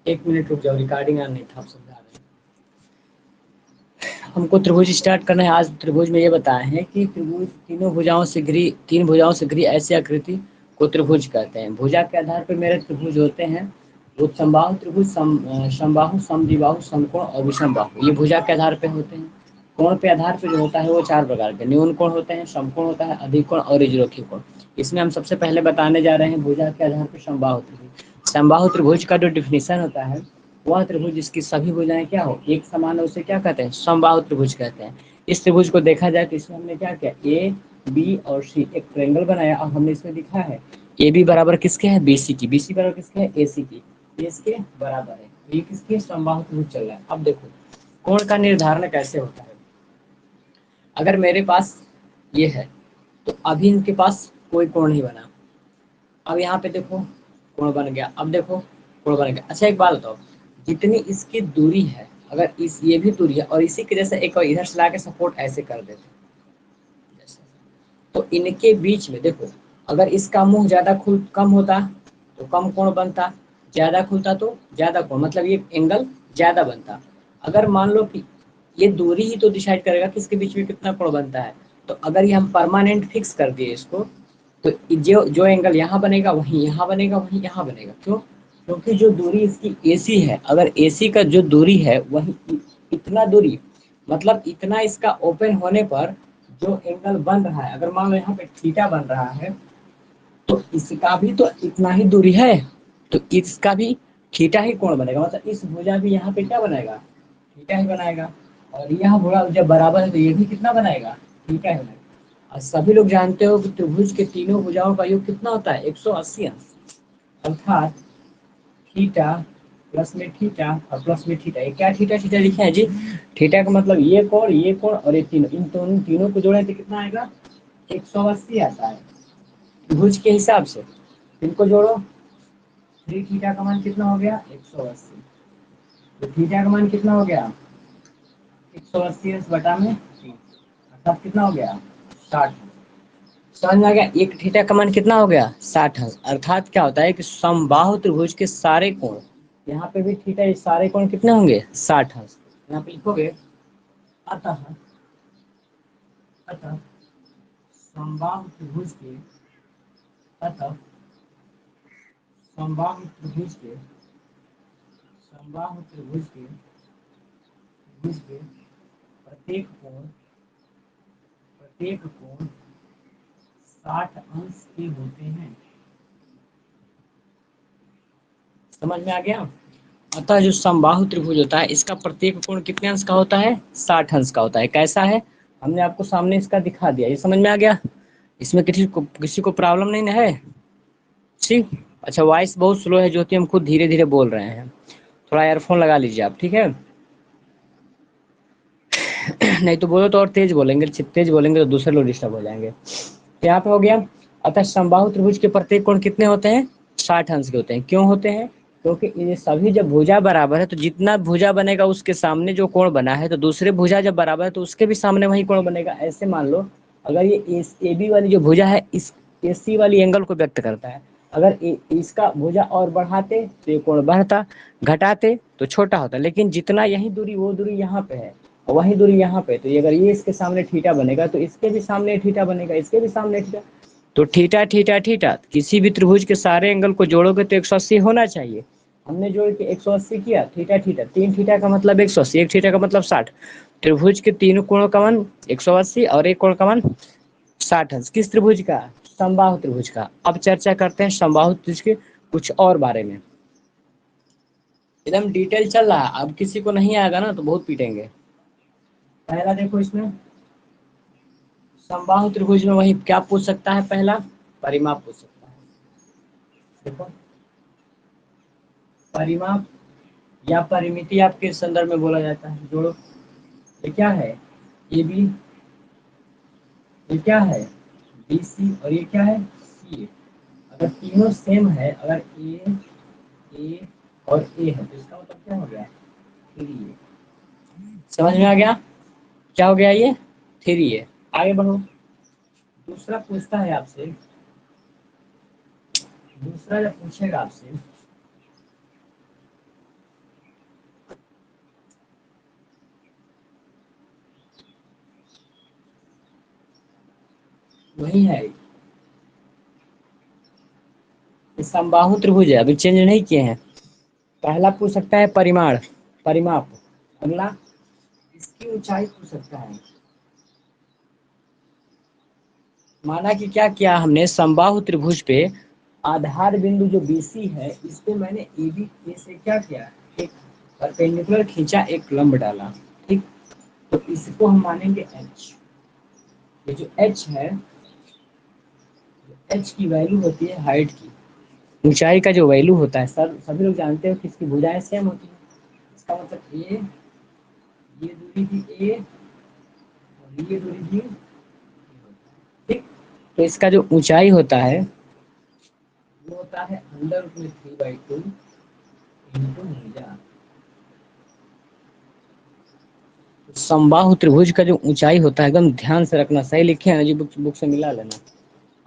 एक मिनट रुक जाओ, रिकॉर्डिंग ऑन नहीं था, आप समझा रहे हैं। हमको त्रिभुज स्टार्ट करना है। आज त्रिभुज में ये बताए हैं कि त्रिभुज तीन भुजाओं से घिरी ऐसी आकृति को त्रिभुज कहते हैं। भुजा के आधार पर मेरे त्रिभुज होते हैं। वो समबाहु त्रिभुज, समबाहु, समद्विबाहु, समकोण और विषम बाहु, ये भुजा के आधार पे होते हैं। कोण पे आधार पे जो होता है वो चार प्रकार के न्यून कोण होते हैं, समकोण होता है, अधिक कोण और ऋजुरेखीय कोण। इसमें हम सबसे पहले बताने जा रहे हैं भुजा के आधार पर समबाहु त्रिभुज। समबाहु त्रिभुज का जो डिफिनेशन होता है, वह त्रिभुज जिसकी सभी भुजाएं क्या हो, एक समान है, उसे क्या कहते हैं, समबाहु त्रिभुज कहते हैं। इस त्रिभुज को देखा जाए तो इसमें हमने क्या किया, ए बी और सी एक ट्रायंगल बनाया और हमने इसमें लिखा है ए बी बराबर किसके है, बी सी की, बी सी बराबर किसके है, ए सी की, ये इसके बराबर है। तो ये किसके समबाहु त्रिभुज चल रहा है। अब देखो कोण का निर्धारण कैसे होता है। अगर मेरे पास ये है तो अभी इनके पास कोई कोण नहीं बना, अब यहाँ पे देखो कोण बन गया, अब देखो कोण बन गया। अच्छा एक बात बताओ, जितनी इसकी दूरी है, अगर इस ये भी दूरी है और इसी की जैसे एक और इधर से ला के सपोर्ट ऐसे कर देते, तो इनके बीच में देखो, अगर इसका मुंह ज्यादा खुल कम होता तो कम कोण बनता, ज्यादा खुलता तो ज्यादा कोण, मतलब ये एंगल ज्यादा बनता। अगर मान लो कि ये दूरी ही तो डिसाइड करेगा कि इसके बीच में कितना कोण बनता है। तो अगर ये हम परमानेंट फिक्स कर दिए इसको, तो जो जो एंगल यहाँ बनेगा वही यहाँ बनेगा, वही यहाँ बनेगा। क्यों? क्योंकि जो दूरी इसकी एसी है, अगर एसी का जो दूरी है वही इतना दूरी, मतलब इतना इसका ओपन होने पर जो एंगल बन रहा है, अगर मान लो यहाँ पे थीटा बन रहा है, तो इसका भी तो इतना ही दूरी है, तो इसका भी थीटा ही कोण बनेगा, मतलब इस भुजा भी यहाँ पे क्या बनाएगा, थीटा ही बनाएगा। और यह भुजा जब बराबर है तो ये भी कितना बनाएगा, थीटा ही बनाएगा। और सभी लोग जानते हो कि त्रिभुज के तीनों भुजाओं का योग कितना होता है, 180 अंश, अर्थात थीटा प्लस में थीटा और प्लस में थीटा। ये क्या थीटा थीटा लिखे हैं जी, थीटा का मतलब ये कोण और ये तीनों, इन दोनों तीनों को जोड़े तो कितना आएगा, 180 आता है त्रिभुज के हिसाब से। इनको जोड़ो, थ्री थीटा का मान कितना हो गया, 180। तो थीटा का मान कितना हो गया, 180 बटा में 3, अर्थात कितना हो गया, 60। समझ में आ गया, एक थीटा का मान कितना हो गया, 60 अंश। अर्थात क्या होता है कि समबाहु त्रिभुज के सारे कोण, यहाँ पे भी थीटा, ये सारे कोण कितने होंगे, 60 अंश। यहाँ पे लिखोगे, अतः अतः समबाहु त्रिभुज के, अतः समबाहु त्रिभुज के, समबाहु त्रिभुज के प्रत्येक कोण 60 अंश के होते हैं। समझ में आ गया। अतः जो समबाहु त्रिभुज होता है इसका प्रत्येक कोण कितने अंश का होता है, 60 अंश का होता है। कैसा है, हमने आपको सामने इसका दिखा दिया, ये समझ में आ गया। इसमें किसी को प्रॉब्लम नहीं ना है, ठीक। अच्छा वॉइस बहुत स्लो है ज्योति, हम खुद धीरे धीरे बोल रहे हैं, थोड़ा ईयरफोन लगा लीजिए आप, ठीक है। नहीं तो बोलो तो और तेज बोलेंगे, तेज बोलेंगे तो दूसरे लोग डिस्टर्ब हो जाएंगे। तो यहाँ पे हो गया, अतः समबाहु त्रिभुज के प्रत्येक कोण कितने होते हैं, 60 अंश के होते हैं। क्यों होते हैं, क्योंकि ये सभी जब भुजा बराबर है तो जितना भुजा बनेगा उसके सामने जो कोण बना है, तो दूसरे भुजा जब बराबर है तो उसके भी सामने वही कोण बनेगा। ऐसे मान लो, अगर ये ए बी वाली जो भुजा है इस ए सी वाली एंगल को व्यक्त करता है, अगर इसका भुजा और बढ़ाते तो ये कोण बढ़ता, घटाते तो छोटा होता। लेकिन जितना यही दूरी वो दूरी यहाँ पे है और वही दूरी यहाँ पे, तो ये अगर ये इसके सामने थीटा बनेगा तो इसके भी सामने थीटा बनेगा, इसके भी सामने थीटा। तो थीटा थीटा थीटा, किसी भी त्रिभुज के सारे एंगल को जोड़ोगे तो 180 होना चाहिए। हमने जोड़ के 180 किया, थीटा थीटा, तीन थीटा का मतलब 180, एक थीटा का मतलब 60। त्रिभुज के तीनों कोणों का मान 180 और एक कोण का मान 60 अंश। किस त्रिभुज का, समबाहु त्रिभुज का। अब चर्चा करते हैं समबाहु त्रिभुज के कुछ और बारे में, एकदम डिटेल चल रहा है। अब किसी को नहीं आएगा ना तो बहुत पीटेंगे। पहला देखो इसमें समबाहु त्रिभुज में वही क्या पूछ सकता है, पहला परिमाप पूछ सकता है। देखो परिमाप या परिमिति आपके संदर्भ में बोला जाता है। जोड़ो, ये क्या है, ए बी, ये क्या है बी सी, और ये क्या है सी ए। अगर तीनों सेम है, अगर ए और ए है तो इसका मतलब क्या हो गया, थ्री ए। समझ में आ गया, क्या हो गया ये, थ्री ए। आगे बढ़ो, दूसरा पूछता है आपसे, दूसरा जब पूछेगा आपसे वही है, ये समबाहु त्रिभुज है, अभी चेंज नहीं किए हैं। पहला पूछ सकता है परिमाण, परिमाप। अगला इसकी ऊंचाई पूछ सकता है। माना कि क्या किया हमने, समबाहु त्रिभुज पे आधार बिंदु जो BC है, इस पे मैंने AB से क्या किया, एक परपेंडिकुलर खींचा, एक लंब डाला। ठीक, तो इसको हम मानेंगे H। ये जो H है, H की वैल्यू होती है हाइट की, ऊंचाई का जो वैल्यू होता है। सर सभी लोग जानते हो कि इसकी भुजाएं सेम होती है। इसका मतलब ये दूरी भी A और ये दूरी भी। ठीक, तो इसका जो ऊंचाई होता है वो होता है √3/2 इंटू भुजा। समबाहु त्रिभुज का जो ऊंचाई होता है, एकदम ध्यान से रखना, सही लिखे हैं ना जी, बुक से मिला लेना।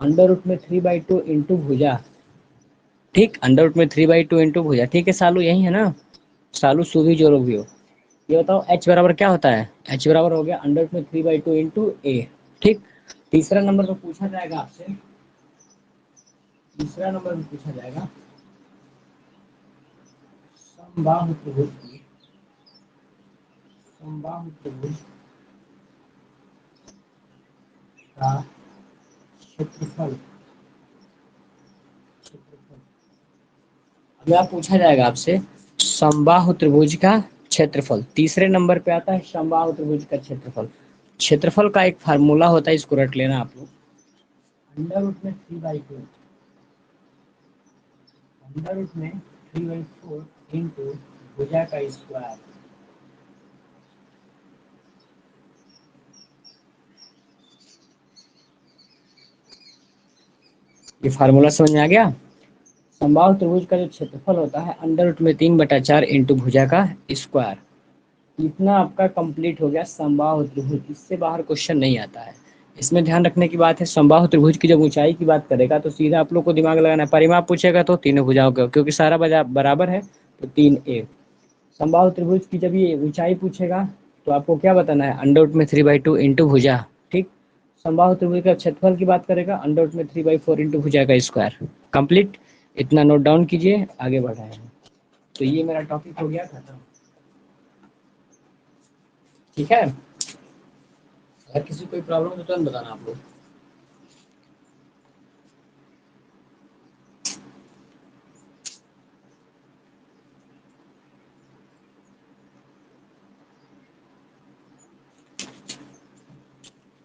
√3/2 इंटू भुजा। ठीक, √3/2 इंटू भुजा। ठीक है सालू, यही है ना? सालू सुभी जो भी हो, ये बताओ H बराबर क्या होता है? H बराबर हो गया √3/2 इंटू A। ठीक, तीसरा नंबर पर पूछा जाएगा आपसे, तीसरा नंबर में पूछा जाएगा समबाहु त्रिभुज की, समबाहु त्रिभुज का क्षेत्रफल। अगला पूछा जाएगा आपसे समबाहु त्रिभुज का क्षेत्रफल। तीसरे नंबर पे आता है समबाहु त्रिभुज का क्षेत्रफल। क्षेत्रफल का एक फार्मूला होता है, इसको रट लेना आप लोग। √3/2, √3/4 इंटू भुजा का स्क्वायर। ये फार्मूला समझ में आ गया? समबाहु त्रिभुज का जो क्षेत्रफल होता है √3/4 इंटू भुजा का स्क्वायर। इतना आपका कंप्लीट हो गया समबाहु त्रिभुज। इससे बाहर क्वेश्चन नहीं आता है। इसमें ध्यान रखने की बात है, समबाहु त्रिभुज की जब ऊंचाई की बात करेगा तो सीधा आप लोग को दिमाग लगाना है। परिमाप पूछेगा तो तीनों भुजाओं का, क्योंकि सारा बजा बराबर है तो 3A। समबाहु त्रिभुज की जब ये ऊंचाई पूछेगा तो आपको क्या बताना है, √3/2 इंटू भुजा। ठीक, समबाहु त्रिभुज का क्षेत्रफल की बात करेगा √3/4 इंटू भुजा का स्क्वायर। कंप्लीट, इतना नोट डाउन कीजिए, आगे बढ़ाए। तो ये मेरा टॉपिक हो गया खत्म। ठीक है, अगर किसी को कोई प्रॉब्लम हो तो तुरंत बताना आप लोग।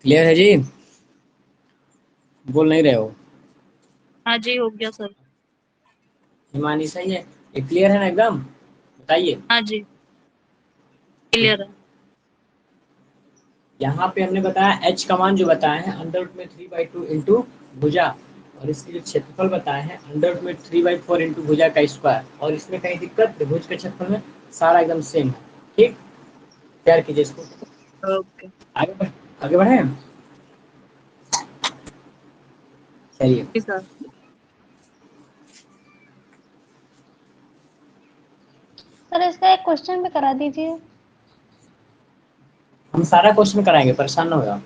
क्लियर है जी? बोल नहीं रहे हो? हाँ जी, हो गया सर। हिमानी सही है, ये क्लियर है ना एकदम? बताइए। हाँ जी, क्लियर है। यहाँ पे हमने बताया H का मान जो बताया है √3/2 इंटू भुजा, और इसकी जो क्षेत्रफल बताए हैं √3/4 इंटू भुजा का स्क्वायर। और इसमें कहीं दिक्कत, त्रिभुज के क्षेत्रफल में सारा एकदम सेम है। ठीक, तैयार कीजिए इसको। ओके। आगे बढ़, आगे बढ़े, चलिए। जी सर। सर इसका एक क्वेश्चन भी करा दीजिए। हम सारा क्वेश्चन कराएंगे, परेशान ना होगा।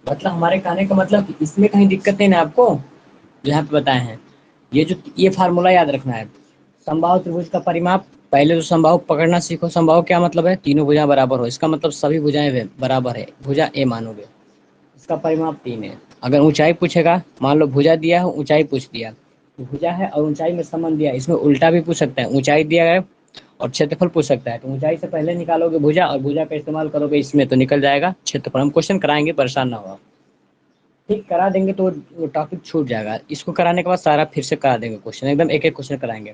मतलब हमारे कहने का मतलब कि इसमें कहीं दिक्कत नहीं ना आपको, जो यहाँ पे बताए हैं। ये फार्मूला याद रखना है, समबाहु त्रिभुज का परिमाप। पहले तो समबाहु पकड़ना सीखो। समबाहु क्या मतलब है, तीनों भुजाएं बराबर हो, इसका मतलब सभी भुजाएं बराबर है, भुजा A मानोगे। इसका परिमाप 3 है। अगर ऊंचाई पूछेगा, मान लो भुजा दिया है, ऊंचाई पूछ दिया, तो भुजा है और ऊंचाई में संबंध दिया, इसमें उल्टा भी पूछ सकता है। ऊंचाई दिया है और क्षेत्रफल पूछ सकता है, तो ऊंचाई से पहले निकालोगे भुजा और भुजा का इस्तेमाल करोगे इसमें, तो निकल जाएगा क्षेत्रफल। हम क्वेश्चन कराएंगे, परेशान ना हो। ठीक, करा देंगे तो वो टॉपिक छूट जाएगा। इसको कराने के बाद सारा फिर से करा देंगे क्वेश्चन, एकदम एक एक क्वेश्चन कराएंगे।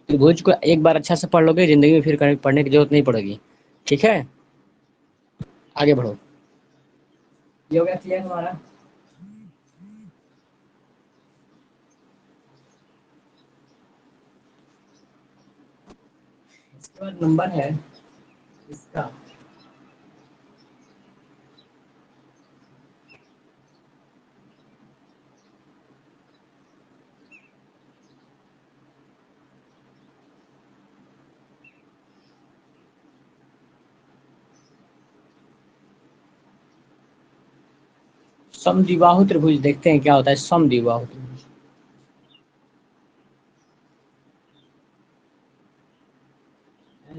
त्रिभुज को एक बार अच्छा से पढ़ लोगे, जिंदगी में फिर पढ़ने की जरूरत नहीं पड़ेगी। ठीक है, आगे बढ़ो। ये हो गया क्लियर हमारा? इसके बाद नंबर है इसका, समद्विबाहु त्रिभुज देखते हैं क्या होता है समद्विबाहु त्रिभुज।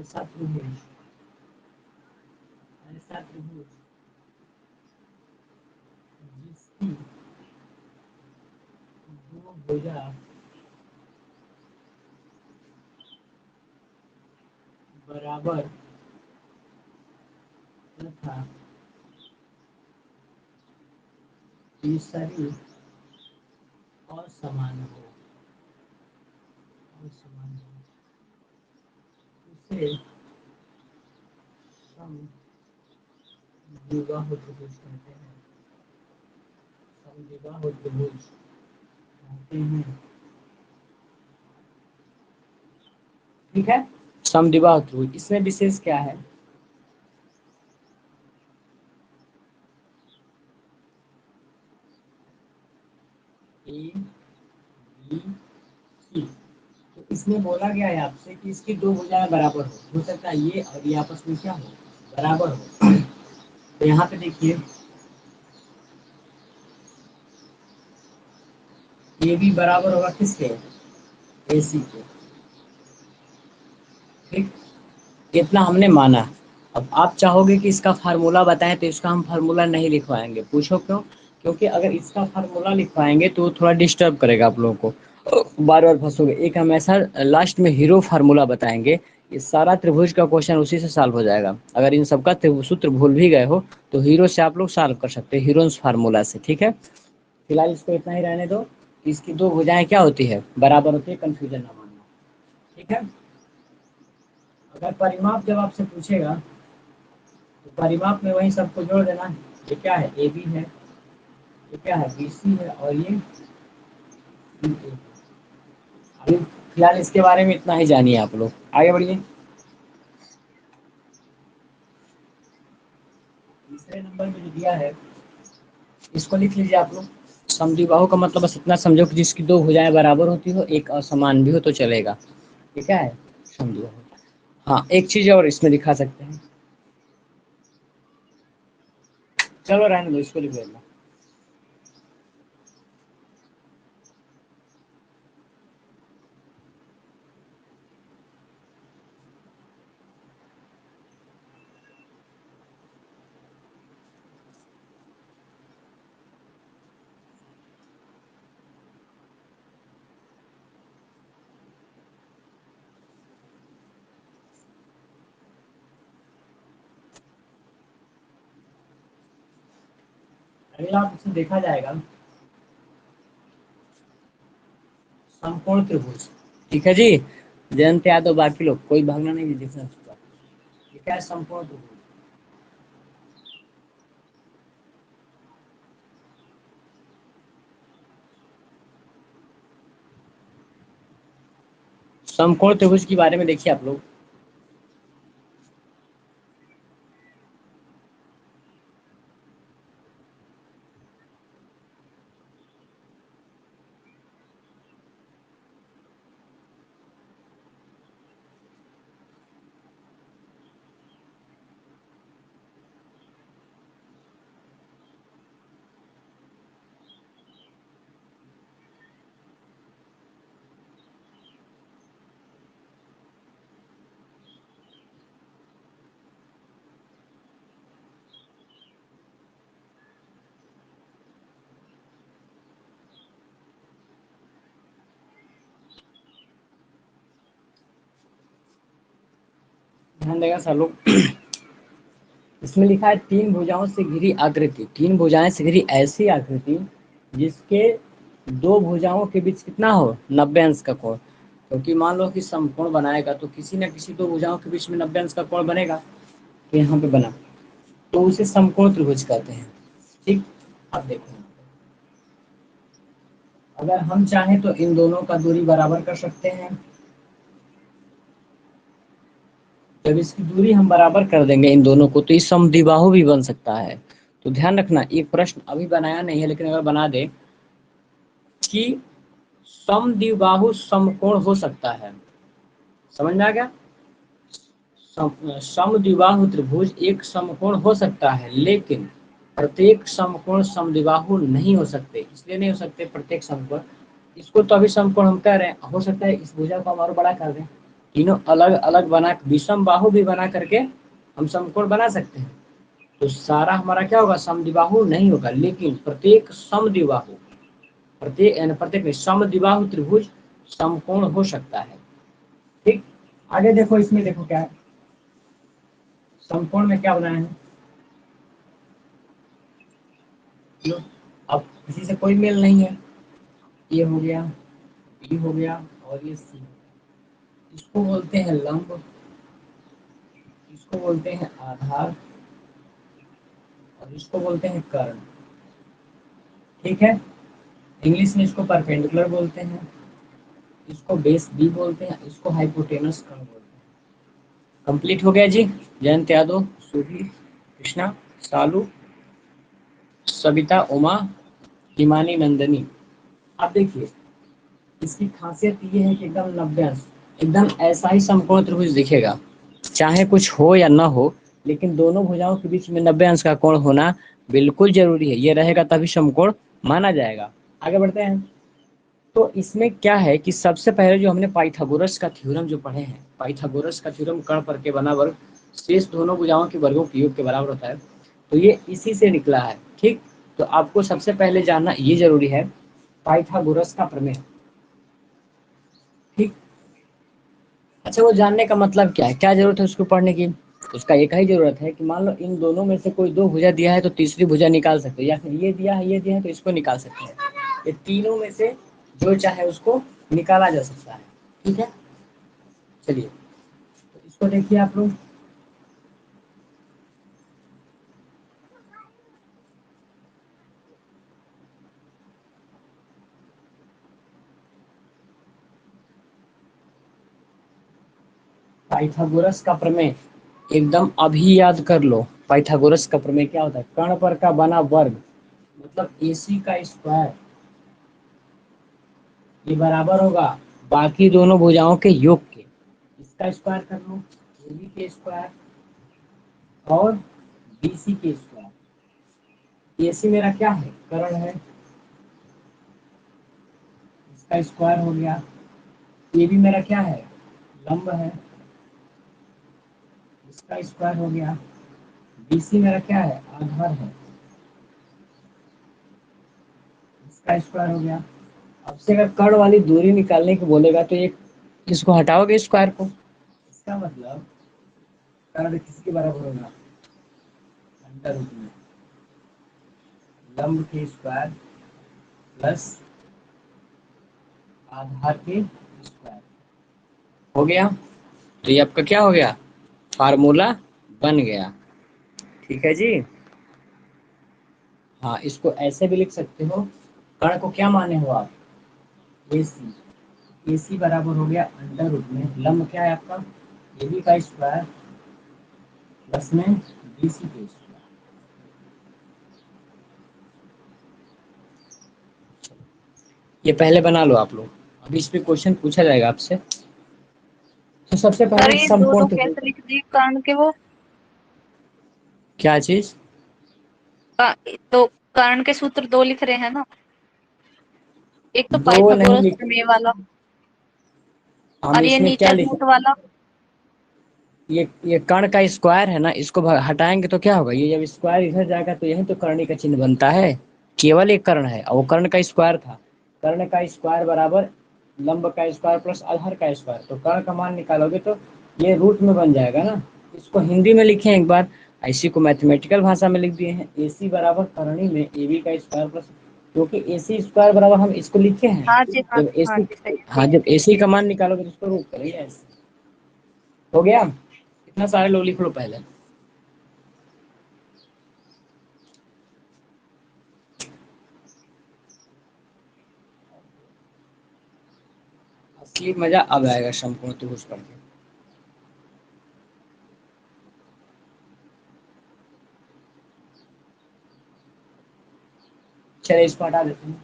ऐसा त्रिभुज, ऐसा त्रिभुज जिसकी दो भुजा बराबर तथा तीसरी असमान हो, असमान हो, उसे समद्विबाहु त्रिभुज कहते हैं, समद्विबाहु त्रिभुज कहते हैं। ठीक है, समद्विबाहु त्रिभुज इसमें विशेष क्या है? ए बी सी, तो इसमें बोला गया है आपसे कि इसकी दो भुजाएं बराबर हो सकता है ये और ये आपस में क्या हो, बराबर हो। तो यहाँ पे देखिए ये भी बराबर होगा किसके, ए सी के। ठीक, इतना हमने माना। अब आप चाहोगे कि इसका फार्मूला बताएं तो इसका हम फार्मूला नहीं लिखवाएंगे, पूछो क्यों? क्योंकि अगर इसका फार्मूला लिखवाएंगे तो वो थोड़ा डिस्टर्ब करेगा आप लोगों को, बार बार फंसोगे। एक हम ऐसा लास्ट में हीरो फार्मूला बताएंगे, ये सारा त्रिभुज का क्वेश्चन उसी से सॉल्व हो जाएगा। अगर इन सबका सूत्र भूल भी गए हो तो हीरो से आप लोग सॉल्व कर सकते हैं, हीरोन्स फार्मूला से। ठीक है, फिलहाल इसको इतना ही रहने दो। इसकी दो भुजाएं क्या होती है, बराबर होती है, कंफ्यूजन ना मानना। ठीक है, अगर परिमाप जब आपसे पूछेगा तो परिमाप में वही सबको जोड़ देना है। ये क्या है, ए बी है, ये क्या है, बी सी है, और ये सी ए है। अभी फिलहाल इसके बारे में इतना ही जानिए, आप लोग आगे बढ़िए। तीसरे नंबर में जो दिया है इसको लिख लीजिए आप लोग। समद्विबाहु का मतलब बस इतना समझो कि जिसकी दो भुजाएं बराबर होती हो, एक असमान भी हो तो चलेगा। ये क्या है, समद्विबाहु। हाँ, एक चीज और इसमें दिखा सकते हैं, चलो रहने दो, इसको लिख देना। अगला आपसे देखा जाएगा समकोण त्रिभुज। ठीक है जी, जयंत यादव बाकी लोग कोई भागना नहीं दिखना उसका। ये क्या है, समकोण त्रिभुज। समकोण त्रिभुज के बारे में देखिए आप लोग। ध्यान देगा सब लोग। इसमें लिखा है तीन भुजाओं से घिरी आकृति, तीन भुजाएं से घिरी ऐसी आकृति जिसके दो भुजाओं के बीच कितना हो, 90 अंश का कोण। क्योंकि मान लो कि समकोण बनाएगा तो किसी न किसी दो भुजाओं के बीच में 90 अंश का कोण बनेगा। तो यहाँ पे बना तो उसे समकोण त्रिभुज कहते हैं। ठीक, अब देखो अगर हम चाहें तो इन दोनों का दूरी बराबर कर सकते हैं। जब इसकी दूरी हम बराबर कर देंगे इन दोनों को तो इस समद्विबाहु भी बन सकता है। तो ध्यान रखना, एक प्रश्न अभी बनाया नहीं है लेकिन अगर बना दे कि समद्विबाहु समकोण हो सकता है, समझ में आ गया? समद्विबाहु त्रिभुज एक समकोण हो सकता है, लेकिन प्रत्येक समकोण समद्विबाहु नहीं हो सकते, इसलिए नहीं हो सकते प्रत्येक समकोण। इसको तो अभी समकोण हम कह रहे हैं, हो सकता है इस भुजा को हम और बड़ा कर दें, तीनों अलग अलग बना, विषम बाहु भी बना करके हम समकोण बना सकते हैं। तो सारा हमारा क्या होगा, समद्विबाहु नहीं होगा, लेकिन प्रत्येक समद्विबाहु, प्रत्येक यानी प्रत्येक में समद्विबाहु त्रिभुज समकोण हो सकता है। ठीक, आगे देखो, इसमें देखो क्या है, समकोण में क्या बनाए हैं। लो, अब किसी से कोई मेल नहीं है, ये हो गया, बी हो गया और ये सी, इसको बोलते हैं लंब, इसको बोलते हैं आधार और इसको बोलते हैं कर्ण। ठीक है, इंग्लिश में इसको परपेंडिकुलर बोलते हैं, इसको बेस बी बोलते हैं, इसको हाइपोटेनस कर्ण बोलते हैं। कंप्लीट हो गया जी। जयंत यादव, सुधीर, कृष्णा, सालू, सविता, उमा, हिमानी, नंदनी। अब देखिए, इसकी खासियत ये है कि एकदम 90 अंश, एकदम ऐसा ही समकोण त्रिभुज दिखेगा, चाहे कुछ हो या ना हो, लेकिन दोनों भुजाओं के बीच में 90 अंश का कोण होना बिल्कुल जरूरी है। ये रहेगा तभी समकोण माना जाएगा। आगे बढ़ते हैं। तो इसमें क्या है कि सबसे पहले जो हमने पाइथागोरस का थ्योरम जो पढ़े हैं, पाइथागोरस का थ्योरम कर्ण पर के बना वर्ग शेष दोनों भुजाओं के वर्गों के योग के बराबर होता है, तो ये इसी से निकला है। ठीक, तो आपको सबसे पहले जानना ये जरूरी है पाइथागोरस का प्रमेय। ठीक, अच्छा, वो जानने का मतलब क्या है, क्या जरूरत है उसको पढ़ने की। उसका एक ही जरूरत है कि मान लो इन दोनों में से कोई दो भुजा दिया है तो तीसरी भुजा निकाल सकते हैं, या फिर ये दिया है ये दिया है तो इसको निकाल सकते हैं। ये तीनों में से जो चाहे उसको निकाला जा सकता है। ठीक है, चलिए, तो इसको देखिए आप लोग। पाइथागोरस का प्रमेय एकदम अभी याद कर लो। पाइथागोरस का प्रमेय क्या होता है, कर्ण पर का बना वर्ग मतलब AC का स्क्वायर, ये बराबर होगा बाकी दोनों भुजाओं के योग के। इसका स्क्वायर कर लो, AB के स्क्वायर और BC के स्क्वायर। AC मेरा क्या है, कर्ण है, इसका स्क्वायर हो गया। AB मेरा क्या है, लंब है, इसका स्क्वायर हो गया। BC मेरा क्या है, आधार है, इसका स्क्वायर हो गया। अब से अगर कर्ण वाली दूरी निकालने को बोलेगा तो एक इसको हटाओगे स्क्वायर को, इसका मतलब कर्ण किसके बराबर होगा, अंडर रूट में लंब के स्क्वायर प्लस आधार के स्क्वायर हो गया। तो ये आपका क्या हो गया, फार्मूला बन गया। ठीक है जी। हाँ, इसको ऐसे भी लिख सकते हो, कर्ण को क्या माने हो आप, AC। AC बराबर हो गया अंडर रूट में लंब क्या है आपका, AB का स्क्वायर प्लस में BC के स्क्वायर। ये पहले बना लो आप लोग, अभी इस पे क्वेश्चन पूछा जाएगा आपसे। तो सबसे सर पहले ये दो समकोण दो त्रिभुज, कैसे लिख दिए कर्ण के वो क्या चीज, तो कर्ण के सूत्र दो लिख रहे हैं ना, एक तो दो नहीं पाइथागोरस लिखे, प्रमेय वाला हम और ये इसमें क्या नीचे लिखे, रूट वाला। ये कर्ण का स्क्वायर है ना, इसको हटाएंगे तो क्या होगा, ये जब स्क्वायर इधर जाएगा तो यही तो कर्णी का चिन्ह बनता है। केवल एक कर्ण है और वो कर्ण का स्क्वायर था, कर्ण का स्क्वायर बराबर लंब का स्क्वायर प्लस आधार का स्क्वायर, तो कर्ण का मान निकालोगे तो ये रूट में बन जाएगा ना। इसको हिंदी में लिखे एक बार, इसी को मैथमेटिकल भाषा में लिख दिए हैं, AC बराबर करणी में AB का स्क्वायर प्लस, क्योंकि AC स्क्वायर बराबर हम इसको लिखे हैं, हाँ जी, हाँ जब हाँ AC, जी, सही है। हाँ जब AC का मान निकालोगे तो उसको रूट करेंगे ऐसे। हो गया, इतना सारे लोग लिख लो पहले। असली मजा अब आएगा संपूर्ण त्रिभुज पढ़ के। चलिए इसको हटा देते हैं।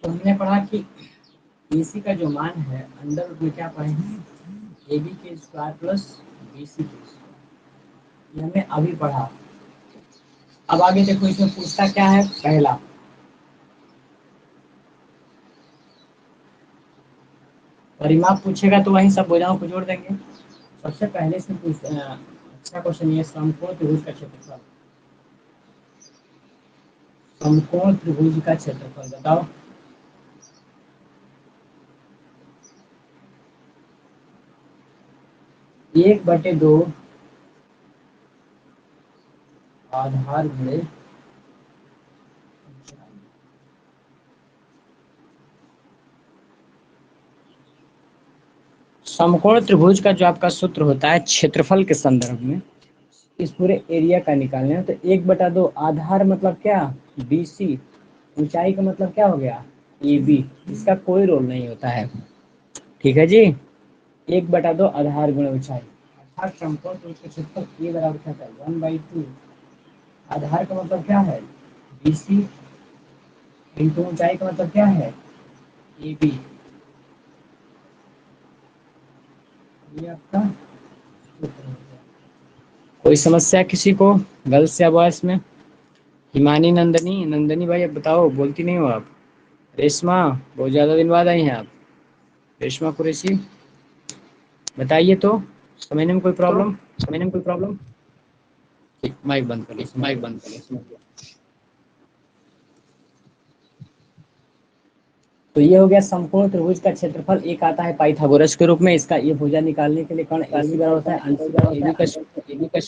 तो हमने पढ़ा कि BC का जो मान है अंडर रूट में क्या पढ़े हैं, AB के स्क्वायर प्लस BC के स्क्वायर, ये हमने अभी पढ़ा। अब आगे देखो इसमें पूछता क्या है, पहला परिमाप पूछेगा तो वहीं सब भुजाओं को जोड़ देंगे। सबसे पहले से अच्छा क्वेश्चन ये, समकोण त्रिभुज का क्षेत्रफल, समकोण त्रिभुज का क्षेत्रफल बताओ। एक बटे दो आधार गुणे समकोण त्रिभुज का जो आपका सूत्र होता है क्षेत्रफल के संदर्भ में, इस पूरे एरिया का निकालना है। तो 1/2 आधार मतलब क्या, BC, ऊंचाई का मतलब क्या हो गया, AB, इसका कोई रोल नहीं होता है, ठीक है जी। 1/2 आधार गुणे ऊंचाई, अर्थात समकोण त्रिभुज का क्षेत्रफल A बराबर क्या है, 1/2 आधार का मतलब क्या है BC, इंटू ऊंचाई का मतलब क्या है AB, ये आपका सूत्र हो गया। कोई समस्या किसी को, गर्ल्स या बॉयज में? हिमानी, नंदनी, नंदनी भाई अब बताओ, बोलती नहीं हो आप। रेशमा, बहुत ज्यादा दिन बाद आई हैं आप। रेशमा कुरैशी, बताइए तो, समझने में कोई प्रॉब्लम, समझने में कोई प्रॉब्लम? ठीक, माइक बंद कर लीजिए, माइक बंद कर लीजिए। तो ये हो गया समकोण त्रिभुज का क्षेत्रफल। एक आता है पाइथागोरस के रूप में, इसका ये भुजा निकालने के लिए कौन AC बराबर होता है AB का,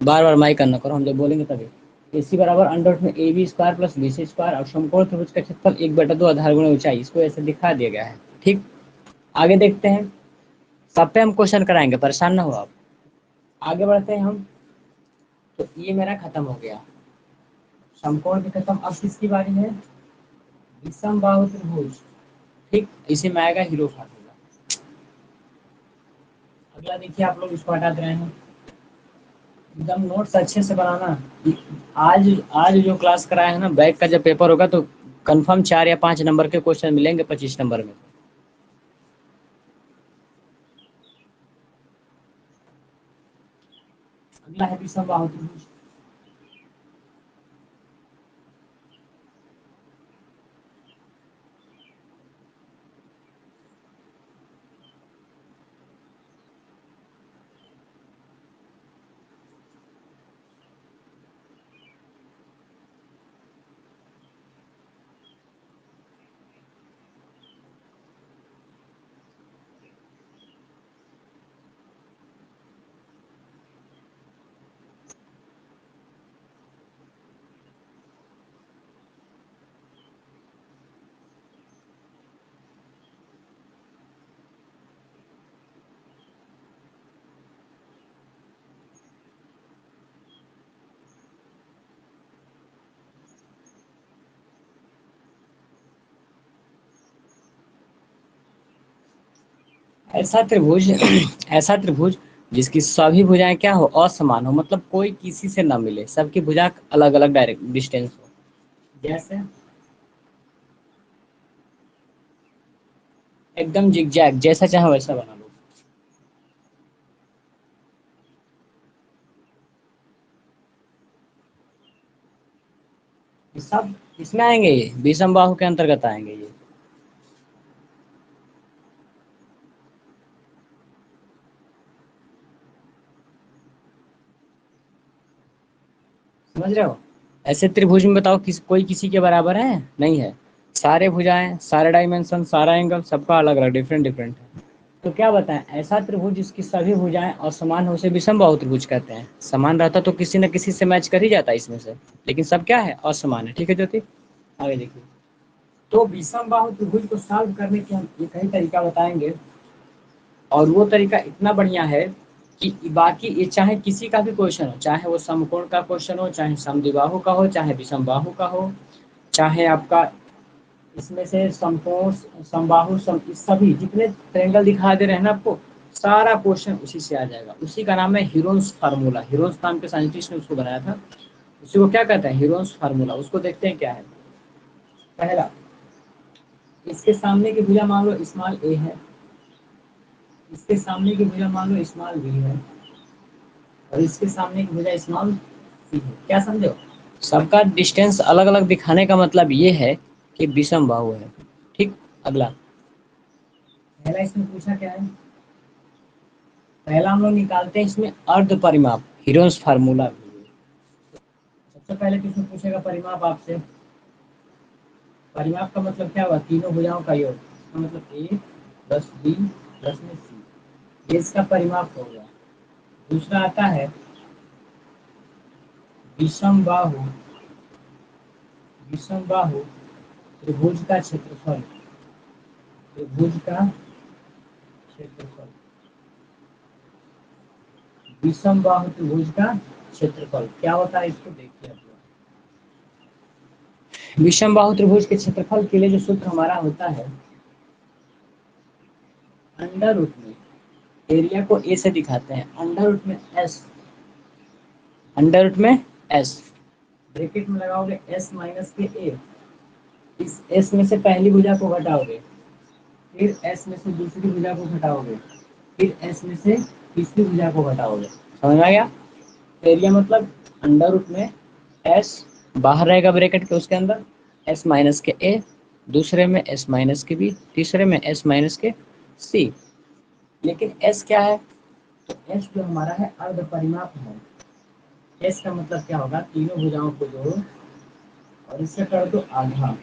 बार बार माइक करना करो, हम जब बोलेंगे तभी। AC बराबर अंडर रूट में AB square plus BC square, और समकोण त्रिभुज का क्षेत्रफल 1/2 आधार गुणे ऊंचाई, इसको ऐसे दिखा दिया गया है। ठीक, आगे देखते हैं, सब पे हम क्वेश्चन कराएंगे, परेशान ना हो आप। आगे बढ़ते हैं हम। तो ये मेरा खत्म हो गया, समकोण भी खत्म। अब किसकी बारी है, विषम बाहु त्रिभुज। ठीक, इसी में आएगा हीरो फार्मूला। अगला देखिए, आप लोग इसको हटा दे रहे हैं, एकदम नोट्स अच्छे से बनाना। आज आज जो क्लास कराया है ना, बैक का जब पेपर होगा तो कंफर्म 4 या 5 नंबर के क्वेश्चन मिलेंगे 25 नंबर में। अगला है विषम बाहु त्रिभुज। ऐसा त्रिभुज ऐसा त्रिभुज जिसकी सभी भुजाएं क्या हो, असमान हो, मतलब कोई किसी से ना मिले, सबकी भुजा अलग अलग डायरेक्ट डिस्टेंस हो। जैसे एकदम जिगजैग, जैसा चाहे वैसा बना लो। ये सब इसमें आएंगे, ये विषम बाहु के अंतर्गत आएंगे ये। समझ रहे हो? ऐसे त्रिभुज में बताओ कोई किसी के बराबर है, नहीं है। सारे भुजाएं, सारे डायमेंशन, सारा एंगल, सबका अलग अलग डिफरेंट डिफरेंट है। तो क्या बताएं, ऐसा त्रिभुज जिसकी सभी भुजाएं असमान हो उसे विषम बाहु त्रिभुज कहते हैं। समान रहता तो किसी न किसी से मैच कर ही जाता इसमें से, लेकिन सब क्या है, असमान है। ठीक है ज्योति, आगे देखिए। तो विषम बाहु त्रिभुज को सॉल्व करने के हम ये कई तरीका बताएंगे, और वो तरीका इतना बढ़िया है कि बाकी ये चाहे किसी का भी क्वेश्चन हो, चाहे वो समकोण का क्वेश्चन हो, चाहे समद्विबाहु का हो, चाहे विषम बाहु का हो, चाहे आपका इसमें से समकोण, समबाहु, सभी जितने ट्रायंगल दिखा दे रहे हैं ना आपको, सारा क्वेश्चन उसी से आ जाएगा। उसी का नाम है हीरोन्स फार्मूला। हीरोन्स नाम के साइंटिस्ट ने उसको बनाया था। उसी को क्या कहते हैं, हीरोन्स फार्मूला। उसको देखते हैं क्या है। पहला, इसके सामने की भुजा मान लो स्मॉल ए है, इसके सामने की भुजा मान लो स्मॉल बी है, और इसके सामने की भुजा स्मॉल सी है। क्या समझे हो? सबका डिस्टेंस अलग अलग दिखाने का मतलब ये है कि विषम बाहु है। ठीक। अगला, पहला इसमें पूछा क्या है, पहला हम लोग निकालते हैं इसमें अर्ध परिमाप, हीरोन्स फार्मूला। सबसे पहले किसमें पूछेगा परिमाप आपसे? परिमाप का मतलब क्या हुआ? तीनों भुजाओं का योग। इसका मतलब ए प्लस बी प्लस में सी, ये इसका परिमाप हो गया। दूसरा आता है विषम बाहु, विषम बाहु त्रिभुज का क्षेत्रफल, त्रिभुज का क्षेत्रफल, विषम बाहु त्रिभुज का क्षेत्रफल क्या होता है इसको देखिए आप लोग। विषम बाहु त्रिभुज के क्षेत्रफल के लिए जो सूत्र हमारा होता है, अंडर रूट में एरिया को ए से दिखाते हैं, अंडर रूट में एस, अंडर रूट में एस, ब्रैकेट में लगाओगे एस माइनस के ए, इस एस में से पहली भुजा को घटाओगे, फिर एस में से दूसरी भुजा को घटाओगे, फिर एस में से तीसरी भुजा को घटाओगे। समझ में आ गया? एरिया मतलब अंडर रूट में एस, बाहर रहेगा ब्रैकेट के उसके अंदर एस माइनस के ए, दूसरे में एस माइनस के बी, तीसरे में एस माइनस के सी। लेकिन एस क्या है? तो एस जो हमारा है अर्ध परिमाप है। एस का मतलब क्या होगा? तीनों भुजाओं को जोड़ो और इससे कर दो आधा।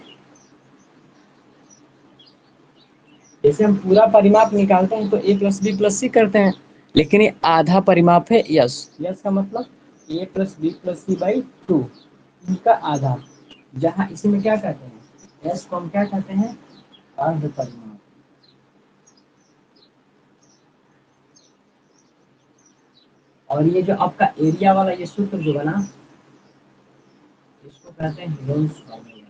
जैसे हम पूरा परिमाप निकालते हैं तो ए प्लस बी प्लस सी करते हैं, लेकिन ये आधा परिमाप है यस। यस का मतलब A plus B plus C by 2, इनका आधा। जहाँ इसमें क्या कहते हैं? एस को हम क्या कहते हैं? अर्ध परिमाप। और ये जो आपका एरिया वाला ये सूत्र जो बना, इसको कहते हैं हीरोन्स फार्मूला।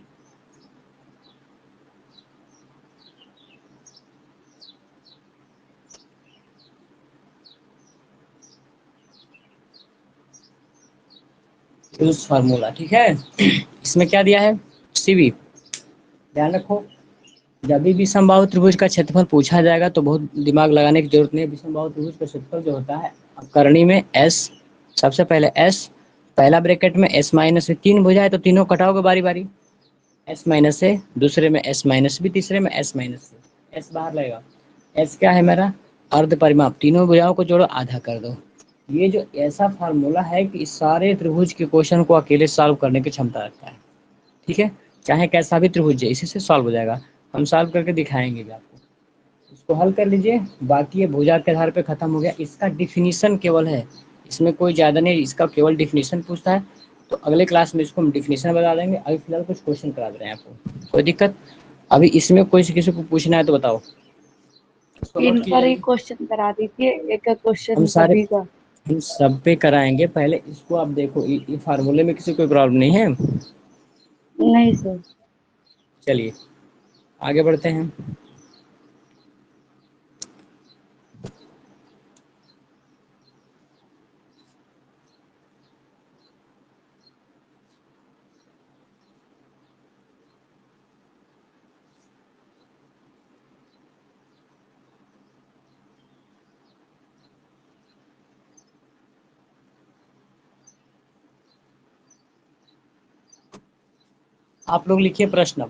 हीरोन्स फार्मूला, ठीक है। इसमें क्या दिया है? सीवी। ध्यान रखो, जब भी विषमबाहु त्रिभुज का क्षेत्रफल पूछा जाएगा तो बहुत दिमाग लगाने की जरूरत नहीं है। विषमबाहु त्रिभुज का क्षेत्रफल जो होता है, अब करनी में एस, सबसे पहले एस, पहला ब्रैकेट में एस माइनस से तीन भुजा है तो तीनों कटाओगे बारी बारी, एस माइनस से, दूसरे में एस माइनस बी, तीसरे में एस माइनस से, एस बाहर लगेगा। एस क्या है मेरा? अर्ध परिमाप, तीनों भुजाओं को जोड़ो आधा कर दो। ये जो ऐसा फार्मूला है कि इस सारे त्रिभुज के क्वेश्चन को अकेले सॉल्व करने की क्षमता रखता है। ठीक है, चाहे कैसा भी त्रिभुज है इसी से सॉल्व हो जाएगा। हम सॉल्व करके दिखाएंगे भी आपको। इसको हल कर लीजिए, बाकी ये भुजा के आधार पे खत्म हो गया। इसका डिफिनीशन केवल है, इसमें कोई ज़्यादा नहीं, इसका केवल डिफिनीशन पूछता है। तो अगले क्लास में इसको हम डिफिनीशन बता देंगे। अभी फिलहाल कुछ क्वेश्चन करा दे रहे हैं आपको, कोई दिक्कत? अभी इसमें कोई किसी को पूछना है तो बताओ, इसको नोट इन किया पर ही जाइए। क्वेश्चन करा दीजिए, एक हम क्वेश्चन सारे, सभी का। हम सब पे कराएंगे। पहले इसको आप देखो, ये फार्मूले में किसी कोई प्रॉब्लम नहीं है? नहीं सर। चलिए आगे बढ़ते हैं। आप लोग लिखिए प्रश्न।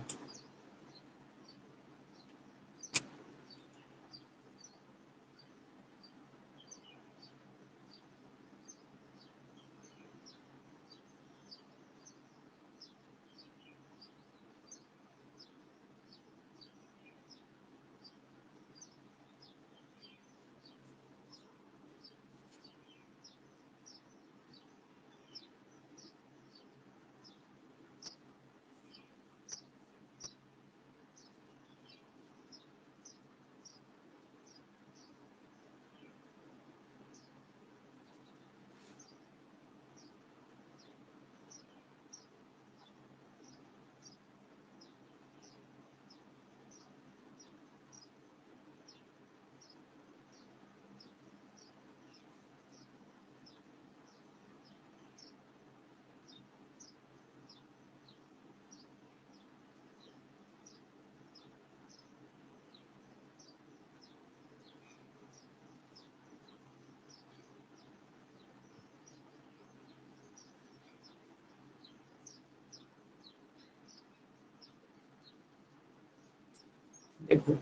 देखो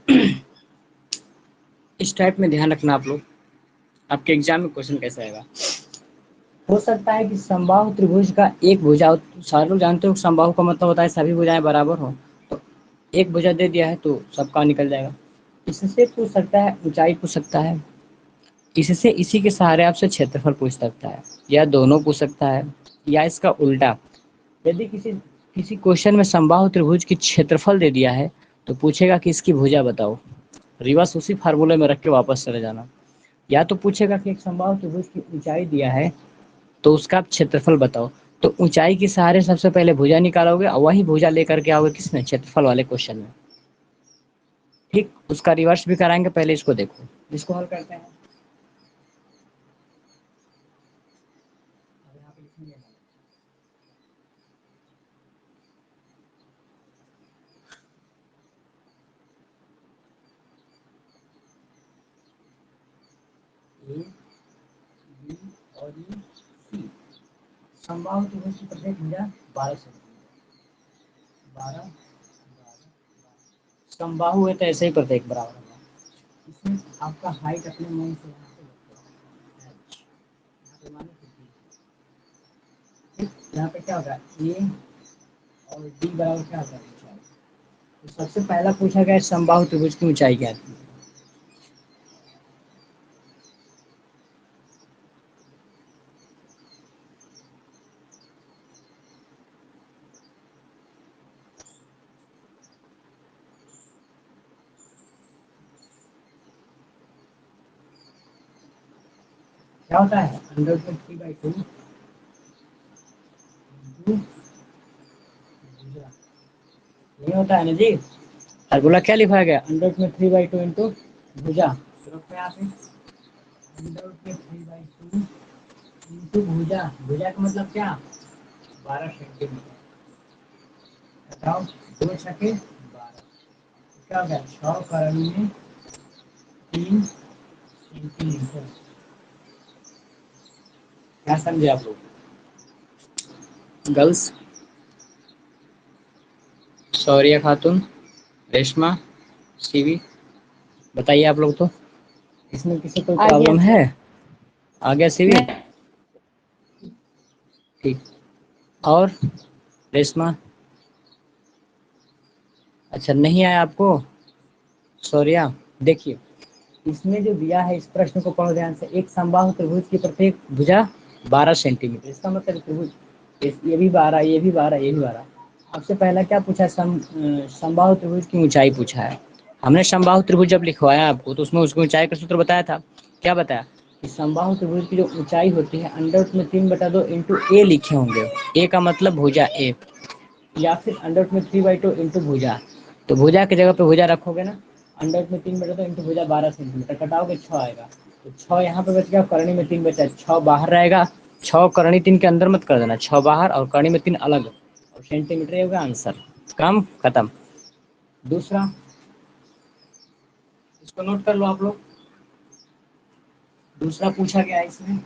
इस टाइप में ध्यान रखना आप लोग, आपके एग्जाम में क्वेश्चन कैसा आएगा। हो सकता है कि समबाहु त्रिभुज का एक भुजा, सारे लोग जानते हो समबाहु का मतलब होता है सभी भुजाएं बराबर हो, तो एक भुजा दे दिया है तो सबका निकल जाएगा। इससे पूछ सकता है ऊंचाई पूछ सकता है, इससे इसी के सहारे आपसे क्षेत्रफल पूछ सकता है, या दोनों पूछ सकता है, या इसका उल्टा। यदि किसी किसी क्वेश्चन में समबाहु त्रिभुज की क्षेत्रफल दे दिया है तो पूछेगा कि इसकी भुजा बताओ, रिवर्स उसी फार्मूले में रख के वापस चले जाना। या तो पूछेगा कि एक समबाहु त्रिभुज की ऊंचाई दिया है तो उसका आप क्षेत्रफल बताओ, तो ऊंचाई के सहारे सबसे पहले भुजा निकालोगे और वही भुजा लेकर के आओगे किसमें, क्षेत्रफल वाले क्वेश्चन में। ठीक, उसका रिवर्स भी कराएंगे, पहले इसको देखो, इसको हल करते हैं। ए, बी और ये सी, समबाहु त्रिभुज की प्रत्येक भुजा 12 सेंटीमीटर, 12 समबाहु है तो ऐसे ही प्रत्येक बराबर होगा। इसमें आपका हाइट अपने मन से यहाँ पे रखो, यहाँ पे मानो कि ठीक, यहाँ पे क्या होगा ए और डी बराबर क्या होगा ऊंचाई। तो सबसे पहला पूछा गया समबाहु त्रिभुज की ऊंचाई क्या थी। क्या होता है अंडर रूट 3/2 नहीं होता है ना जी। और बोला क्या लिखा गया अंडर रूट में 3/2 इंटू भुजा, तो रखो यहाँ पे अंडर रूट में 3/2 इंटू भुजा, भुजा का मतलब क्या 12 सेंटीमीटर। बताओ 2 छके 12, क्या हो गया 6 करोड़ में 3 सेंटीमीटर। क्या समझे आप लोग गर्ल्स, शौर्य खातून, रेशमा, सीवी, बताइए आप लोग। तो इसमें किसी कोई आ गया प्रॉब्लम है, सर। आ गया सीवी, नहीं। ठीक। और रेशमा, अच्छा नहीं आया आपको। शौर्या, देखिए इसमें जो दिया है इस प्रश्न को पढ़ो ध्यान से, एक समबाहु त्रिभुज की प्रत्येक भुजा 12 सेंटीमीटर, इसका मतलब त्रिभुज ये भी 12, ये भी 12, ये भी 12। आपसे पहला क्या पूछा समबाहु त्रिभुज की ऊंचाई पूछा है। हमने समबाहु त्रिभुज जब लिखवाया आपको तो उसमें उसकी ऊंचाई का सूत्र बताया था। क्या बताया कि समबाहु त्रिभुज की जो ऊंचाई होती है अंडर रूट में 3/2 इंटू ए लिखे होंगे, ए का मतलब भुजा ए, या फिर अंडर रूट में 3/2 इंटू भुजा, तो भुजा की जगह पे भुजा रखोगे ना, अंडर रूट में 3/2 इंटू भुजा 12 सेंटीमीटर, कटाओगे 6 आएगा, तो 6 यहाँ पे बच गया, करनी में 3 बचा, 6 बाहर रहेगा, 6 करनी 3 के अंदर मत कर देना, 6 बाहर और करनी में 3 अलग, और सेंटीमीटर ये होगा आंसर, काम खत्म। दूसरा इसको नोट कर लो आप लोग, दूसरा पूछा गया है इसमें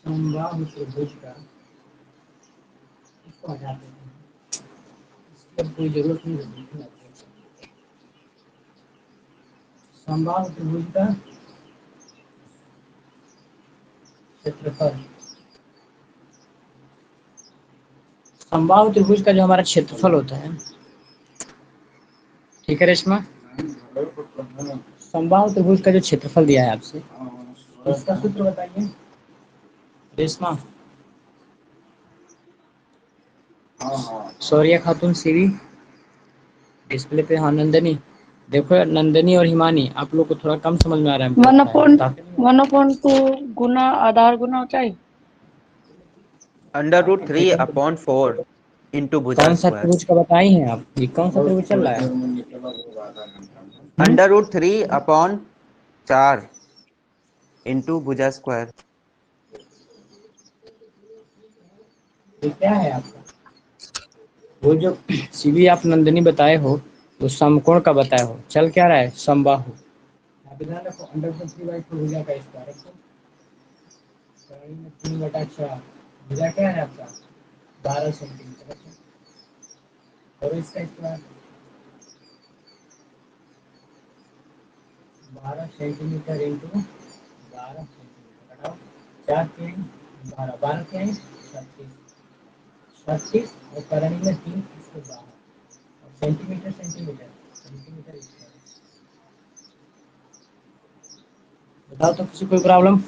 समबाहु त्रिभुज का, इसको हटा देते हैं, इसकी अब कोई जरूरत नहीं है। समबाहु त्रिभुज का क्षेत्रफल, समबाहु त्रिभुज का जो हमारा क्षेत्रफल होता है, ठीक है रेशमा, समबाहु त्रिभुज का जो क्षेत्रफल दिया है आपसे उसका सूत्र बताइए रेशमा। शौर्य खातून सीवी, डिस्प्ले पे, हाँ नंदनी, देखो नंदनी और हिमानी आप लोग को थोड़ा कम समझ में आ रहा है हमको वन लगता है, अपॉन बताते नहीं हो। 1/2 गुना आधार गुना ऊंचाई। अंडर रूट एक 3/4 इंटू भुजा कौन सा स्क्वायर। त्रिभुज का बताई हैं आप, ये कौन सा त्रिभुज चल रहा है। अंडर रूट 3/4 इंटू भुजा स्क्वायर। ये क्या है आपका, वो जो सीवी आप नंदनी बताए हो वो समकोण का बताए हो, चल क्या रहा है समबाहु, यहाँ पे ध्यान रखो अंडर रूट 3/4 भुजा का स्क्वायर रखो, 3/4 भुजा क्या है आपका 12 सेंटीमीटर, और इसका स्क्वायर 12 सेंटीमीटर इंटू 12 सेंटीमीटर, हटाओ 4 3 12, 12 क्या है 36, 36 और करनी में 3 इसको 12, और सेंटीमीटर सेंटीमीटर सेंटीमीटर स्क्वायर। बताओ तो किसी कोई प्रॉब्लम?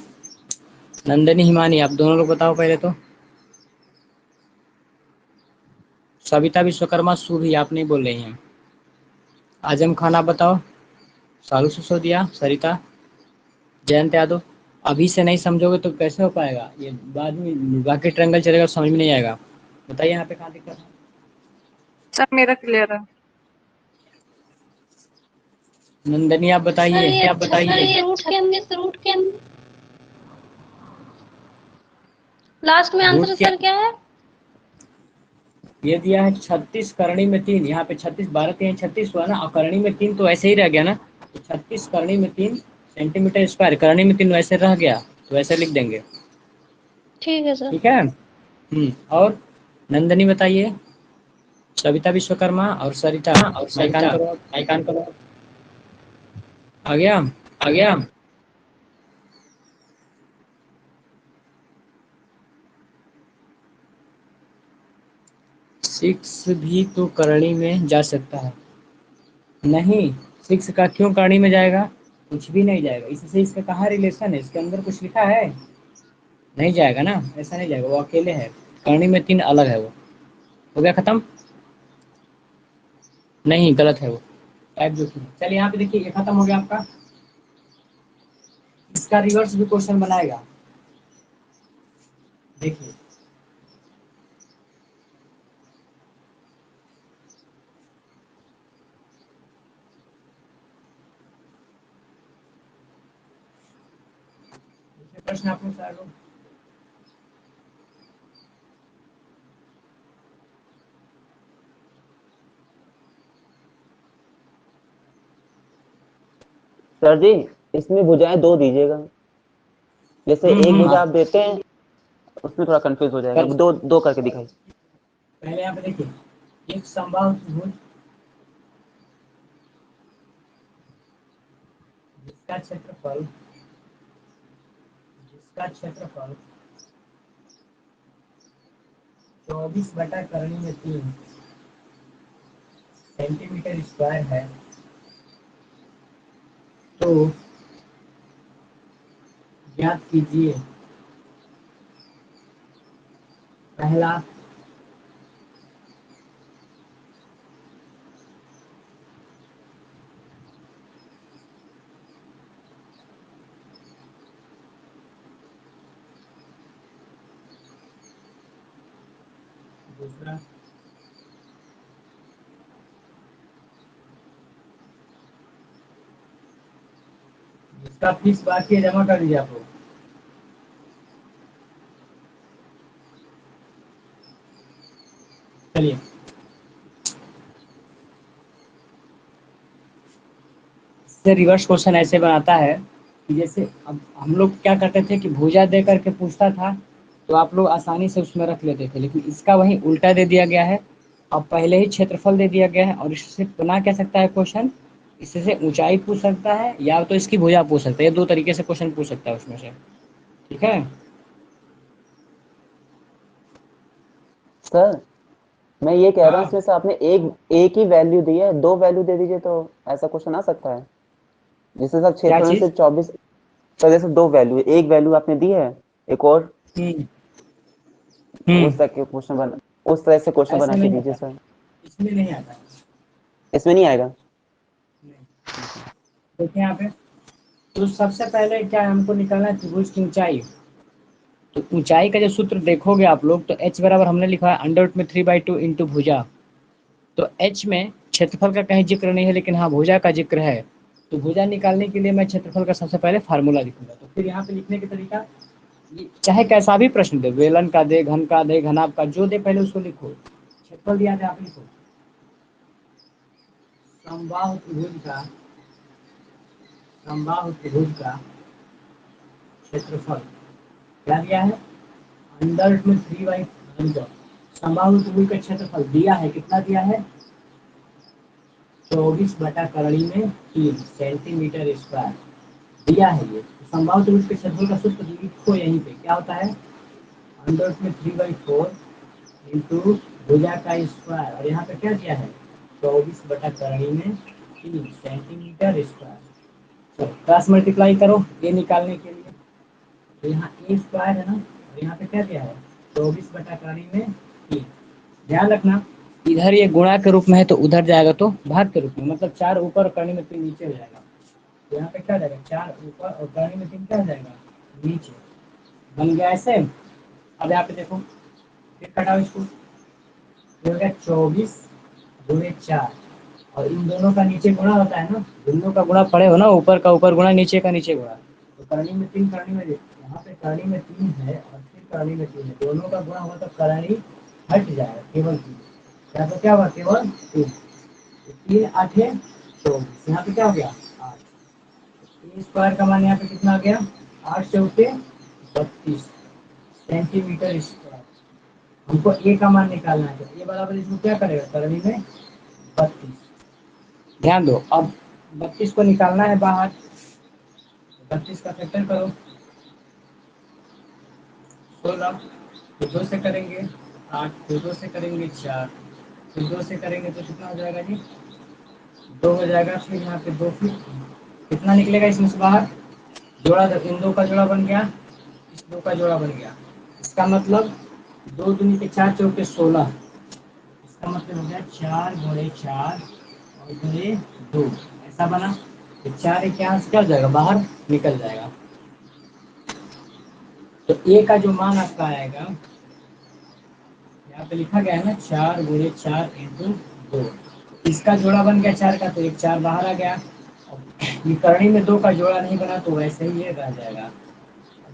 नंदनी हिमानी आप दोनों लोग बताओ पहले तो। सविता विश्वकर्मा सूरी आप नहीं बोल रही हैं। आजम खान आप बताओ। सारू सिसोदिया, सरिता, जयंत यादव। अभी से नहीं समझोगे तो कैसे हो पाएगा, ये बाद में बाकी ट्रायंगल चलेगा समझ में नहीं आएगा। बताइए यहाँ पे कहाँ दिक्कत है? सब मेरा क्लियर है। नंदनी आप बताइए, आप बताइए। रूट के अंदर लास्ट में आंसर रूट क्या सर क्या है? ये दिया है 36 करनी में 3, यहाँ पे 36 12 3 36 हुआ ना, और करनी में 3 तो ऐसे ही रह गया ना, तो 36 करनी में 3 सेंटीमीटर स्क्वायर, करनी में 3 वैसे रह गया तो वैसे लिख देंगे। ठीक है सर। ठीक है। और नंदनी बताइए। सविता विश्वकर्मा और सरिता, और माइक ऑन सरिता करो। माइक ऑन करो। आ गया? आ गया? 6 भी तो करनी में जा सकता है। नहीं, 6 का क्यों करनी में जाएगा? कुछ भी नहीं जाएगा, इससे इसका कहाँ रिलेशन है, इसके अंदर कुछ लिखा है? नहीं जाएगा ना, ऐसा नहीं जाएगा, वो अकेले है। करनी में 3 अलग है वो। हो गया खत्म? नहीं, गलत है वो। टाइप जो की चलिए यहाँ पे देखिए, ये खत्म हो गया आपका। इसका रिवर्स भी क्वेश्चन बनाएगा, देखिए। प्रश्न आप लोग से सर जी, इसमें भुजाएं दो दीजिएगा। जैसे एक भुजा आप देते हैं उसमें थोड़ा कंफ्यूज हो जाएगा, कर, दो दो करके दिखाइए। पहले यहाँ पे देखिए, एक समबाहु त्रिभुज जिसका क्षेत्रफल 24 बटा करनी में 3 सेंटीमीटर स्क्वायर है, तो ज्ञात कीजिए पहला दूसरा जिसका फीस बाकी है जमा कर दीजिए आप लोग। चलिए इससे रिवर्स क्वेश्चन ऐसे बनाता है कि जैसे अब हम लोग क्या करते थे कि भुजा दे करके पूछता था तो आप लोग आसानी से उसमें रख लेते थे, लेकिन इसका वही उल्टा दे दिया गया है। अब पहले ही क्षेत्रफल दे दिया गया है, और इससे बना क्या सकता है क्वेश्चन, इससे ऊंचाई पूछ सकता है या तो इसकी भुजा पूछ सकता है, ये दो तरीके से क्वेश्चन पूछ सकता है उसमें से। ठीक है। सर मैं ये कह रहा हूँ, हाँ, इसमें से आपने एक एक ही वैल्यू दी है, दो वैल्यू दे दीजिए तो ऐसा क्वेश्चन आ सकता है। जिससे सर क्या क्षेत्र में से चीज? 24, तो जैसे दो वैल्यू, एक वैल्यू आपने दी है, एक और, हम्म तो हम्म उस तरह के क्वेश्चन बना, उस तरह से क्वेश्चन ऐसे बना के नहीं दीजिए आता, सर। इसमें नहीं आता। इसमें नहीं आएगा। नहीं। देखिए यहाँ पे, तो सबसे पहले क्या है, हमको निकालना है त्रिभुज की ऊंचाई। तो ऊंचाई का जो सूत्र देखोगे आप लोग, तो h बराबर हमने लिखा है अंडर रूट में 3/2 इंटू भुजा। तो h में क्षेत्रफल का कहीं जिक्र नहीं है, लेकिन हाँ भुजा का जिक्र है। तो भुजा निकालने के लिए मैं क्षेत्रफल का सबसे पहले फार्मूला लिखूंगा। तो फिर यहाँ पे लिखने का तरीका, चाहे कैसा भी प्रश्न दे, वेलन का दे, घन का दे, घनाभ का, जो दे पहले उसको लिखो। क्षेत्रफल दिया था, आप लिखो समबाहु त्रिभुज का, समबाहु त्रिभुज का क्षेत्रफल क्या दिया है, अंडर रूट में 3/4 समबाहु त्रिभुज का क्षेत्रफल दिया है, कितना दिया है? 24/करणी में 3 सेंटीमीटर स्क्वायर दिया है। ये समबाहु त्रिभुज के क्षेत्रफल का सूत्र लिखो यहीं पे, क्या होता है? अंडर रूट में 3/4 इंटू भुजा का स्क्वायर, और यहाँ पे क्या दिया है? 24/करणी में 3 सेंटीमीटर स्क्वायर। तो क्रॉस मल्टीप्लाई करो ये निकालने के लिए, तो यहाँ ए स्क्वायर है ना, और यहाँ पे क्या दिया है? 24/करणी में 3। ध्यान रखना इधर ये गुणा के रूप में है तो उधर जाएगा तो भाग के रूप में, मतलब 4 ऊपर और करणी में 3 नीचे हो जाएगा। तो यहाँ पे क्या जाएगा? 4 ऊपर और करणी में 3 क्या हो जाएगा? नीचे। बन गया ऐसे। अब यहाँ पे देखो, फिर कटाओ इसको, ये हो गया 24/4, और इन दोनों का नीचे गुणा होता है ना, दोनों का गुणा पड़े हो ना, ऊपर का ऊपर गुणा, नीचे का नीचे गुणा। तो करणी में 3, करणी में यहाँ पे करणी में 3 है और फिर करणी में 3 है, दोनों का गुणा हुआ तो करणी हट जाएगा, केवल 3। यहाँ पे क्या हुआ? केवल 3। 3 8 24, यहाँ पे क्या हो गया? 8। ए स्क्वायर का मान यहाँ पे कितना आ गया? 8 चौके 32 सेंटीमीटर स्क्वायर। हमको ए का मान निकालना है, तो ए बराबर इसमें क्या करेगा? करणी में 32। ध्यान दो, अब 32 को निकालना है बाहर, 32 का फैक्टर करो, 16, फिर 2 से करेंगे 8, फिर 2 से करेंगे 4, फिर 2 से करेंगे तो कितना हो जाएगा जी? 2 हो जाएगा। फिर यहाँ पे 2, फिर कितना निकलेगा इसमें से बाहर? जोड़ा, जब इन 2 का जोड़ा बन गया, इस 2 का जोड़ा बन गया, इसका मतलब 2 दूनी के 4 चौके 16, इसका मतलब हो गया 4 गुणे 4 और गुणे 2, ऐसा बना। तो 4 एक यहाँ से क्या हो जाएगा? बाहर निकल जाएगा। तो ए का जो मान आपका आएगा, यहाँ पे लिखा गया है ना 4 गुणे 4 इंटू 2, इसका जोड़ा बन गया 4 का, तो एक 4 बाहर आ गया। ये करणी में 2 का जोड़ा नहीं बना तो वैसे ही ये रह जाएगा,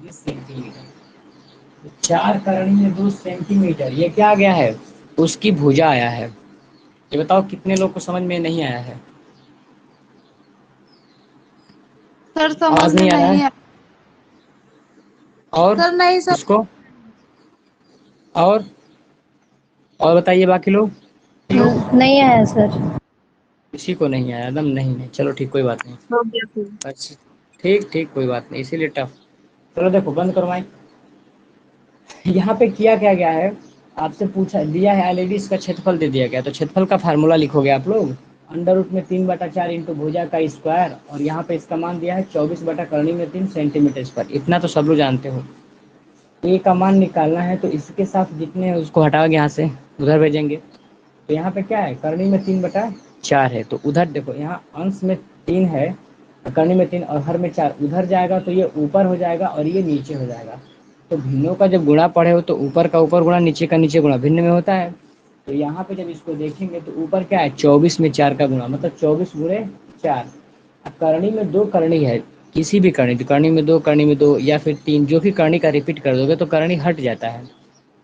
ये सेंटीमीटर। तो 4 करणी में 2 सेंटीमीटर, ये क्या आ गया है? उसकी भुजा आया है। ये बताओ कितने लोग को समझ में नहीं आया है? सर समझ आवाज में नहीं आ रहा नहीं है? है और सर, नहीं सर। इसको और बताइए बाकी लोग। नहीं आया सर। किसी को नहीं आया? एकदम नहीं है, चलो ठीक, कोई बात नहीं। हो गया सर। अच्छा, ठीक ठीक, कोई बात नहीं, इसीलिए टफ। चलो देखो, बंद करो माइक। यहाँ पे किया क्या गया है, आपसे पूछा दिया है ऑलरेडी, इसका क्षेत्रफल दे दिया गया, तो क्षेत्रफल का फार्मूला लिखोगे आप लोग, अंडर रूट में 3/4 इंटू भुजा का स्क्वायर, और यहाँ पे इसका मान दिया है 24/करणी में 3 सेंटीमीटर स्क्वायर। इतना तो सब लोग जानते हो। ए का मान निकालना है, तो इसके साथ जितने हैं उसको हटाओगे यहाँ से, उधर भेजेंगे। तो यहाँ पे क्या है? करणी में 3/4 है, तो उधर देखो, यहाँ अंश में 3 है, करणी में 3 और हर में 4, उधर जाएगा तो ये ऊपर हो जाएगा और ये नीचे हो जाएगा। तो भिन्नों का जब गुणा पढ़े हो तो ऊपर का ऊपर गुणा, नीचे का नीचे गुणा भिन्न में होता है। तो यहाँ पे जब इसको देखेंगे तो ऊपर क्या है? 24 में 4 का गुणा, मतलब 24 गुणे 4। अब करणी में 2 करणी है, किसी भी करणी, तो करणी में 2, करणी में 2 या फिर 3, जो भी करणी का रिपीट कर दोगे तो करणी हट जाता है।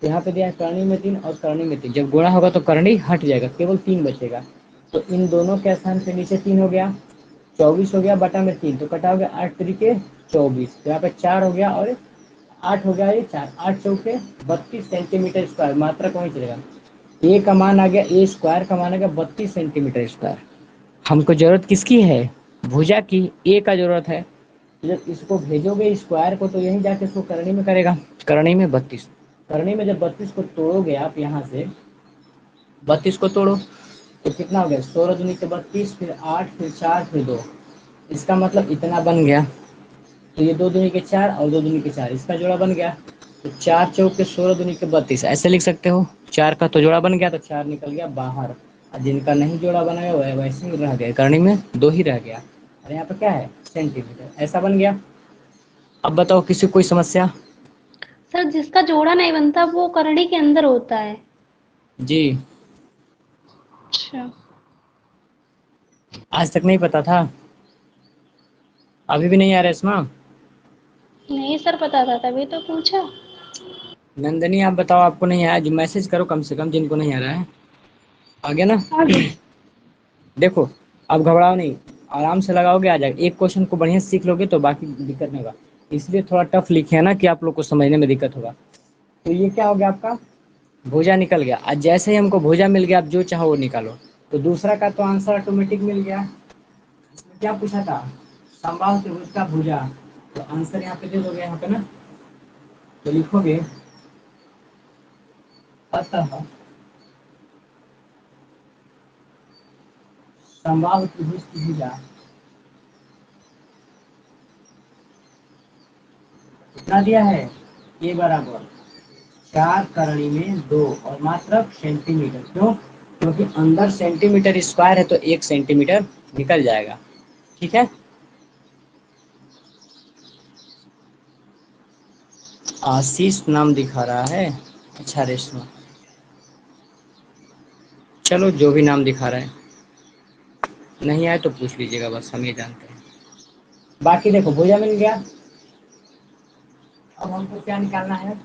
तो यहाँ पे दिया है करणी में 3 और करणी में 3, जब गुणा होगा तो करणी हट जाएगा, केवल 3 बचेगा। तो इन दोनों के स्थान पे नीचे 3 हो गया, 24 हो गया बटा में 3, तो कटा हो गया 8 तरीके 24, तो यहाँ पे 4 हो गया और 8 हो गया, ये 4, 8 चौके 32 सेंटीमीटर स्क्वायर, मात्रा कौन चलेगा? ए का मान आ गया, ए स्क्वायर का मान आ गया 32 सेंटीमीटर स्क्वायर। हमको जरूरत किसकी है? भुजा की, ए का जरूरत है। जब इसको भेजोगे स्क्वायर को तो यहीं जाके इसको करणी में करेगा, करणी में 32, करणी में जब 32 को तोड़ोगे आप, यहाँ से 32 को तोड़ो तो कितना हो गया? 16 दूनी के 32, फिर 8, फिर 4, फिर 2, इसका मतलब इतना बन गया। तो ये 2 दूनी के 4 और 2 दूनी के 4, इसका जोड़ा बन गया। तो 4 चौके 16 दूनी के 32, ऐसे लिख सकते हो। 4 का तो जोड़ा बन गया तो 4 निकल गया बाहर, और जिनका नहीं जोड़ा बनाया वह वैसे ही रह गया, करणी में 2 ही रह गया। और यहाँ पे क्या है? सेंटीमीटर, ऐसा बन गया। अब बताओ किसी कोई समस्या? सर जिसका जोड़ा नहीं बनता वो करणी के अंदर होता है। जी, अच्छा। आज तक नहीं पता था? अभी भी नहीं आ रहा इसमें? नहीं सर पता था, तभी तो पूछा। नंदनी आप बताओ, आपको नहीं आया? जो मैसेज करो कम से कम जिनको नहीं आ रहा है। आ गया ना? आगे। देखो, अब घबराओ नहीं, आराम से लगाओगे आ जाएगा। एक क्वेश्चन को बढ़िया से सीख लोगे तो बाकी दिक्कत नहीं होगा। इसलिए थोड़ा टफ लिखे है ना, कि आप लोग को समझने में दिक्कत होगा। तो ये क्या हो गया आपका, भुजा निकल गया। आज जैसे ही हमको भुजा मिल गया, आप जो चाहो वो निकालो। तो दूसरा का तो आंसर ऑटोमेटिक मिल गया। इसमें क्या पूछा था, समबाहु त्रिभुज का भुजा, तो आंसर यहाँ पे दे दोगे यहाँ पे ना, तो लिखोगे अतः समबाहु त्रिभुज की भुजा कितना दिया है, ए बराबर 4 करणी में 2 और मात्रक सेंटीमीटर। क्यों, क्योंकि अंदर सेंटीमीटर स्क्वायर है तो 1 सेंटीमीटर निकल जाएगा। ठीक है, आशीष नाम दिखा रहा है। अच्छा रेशमा, चलो जो भी नाम दिखा रहा है, नहीं आए तो पूछ लीजिएगा, बस हम ये जानते हैं। बाकी देखो भुजा मिल गया, अब हमको क्या निकालना है,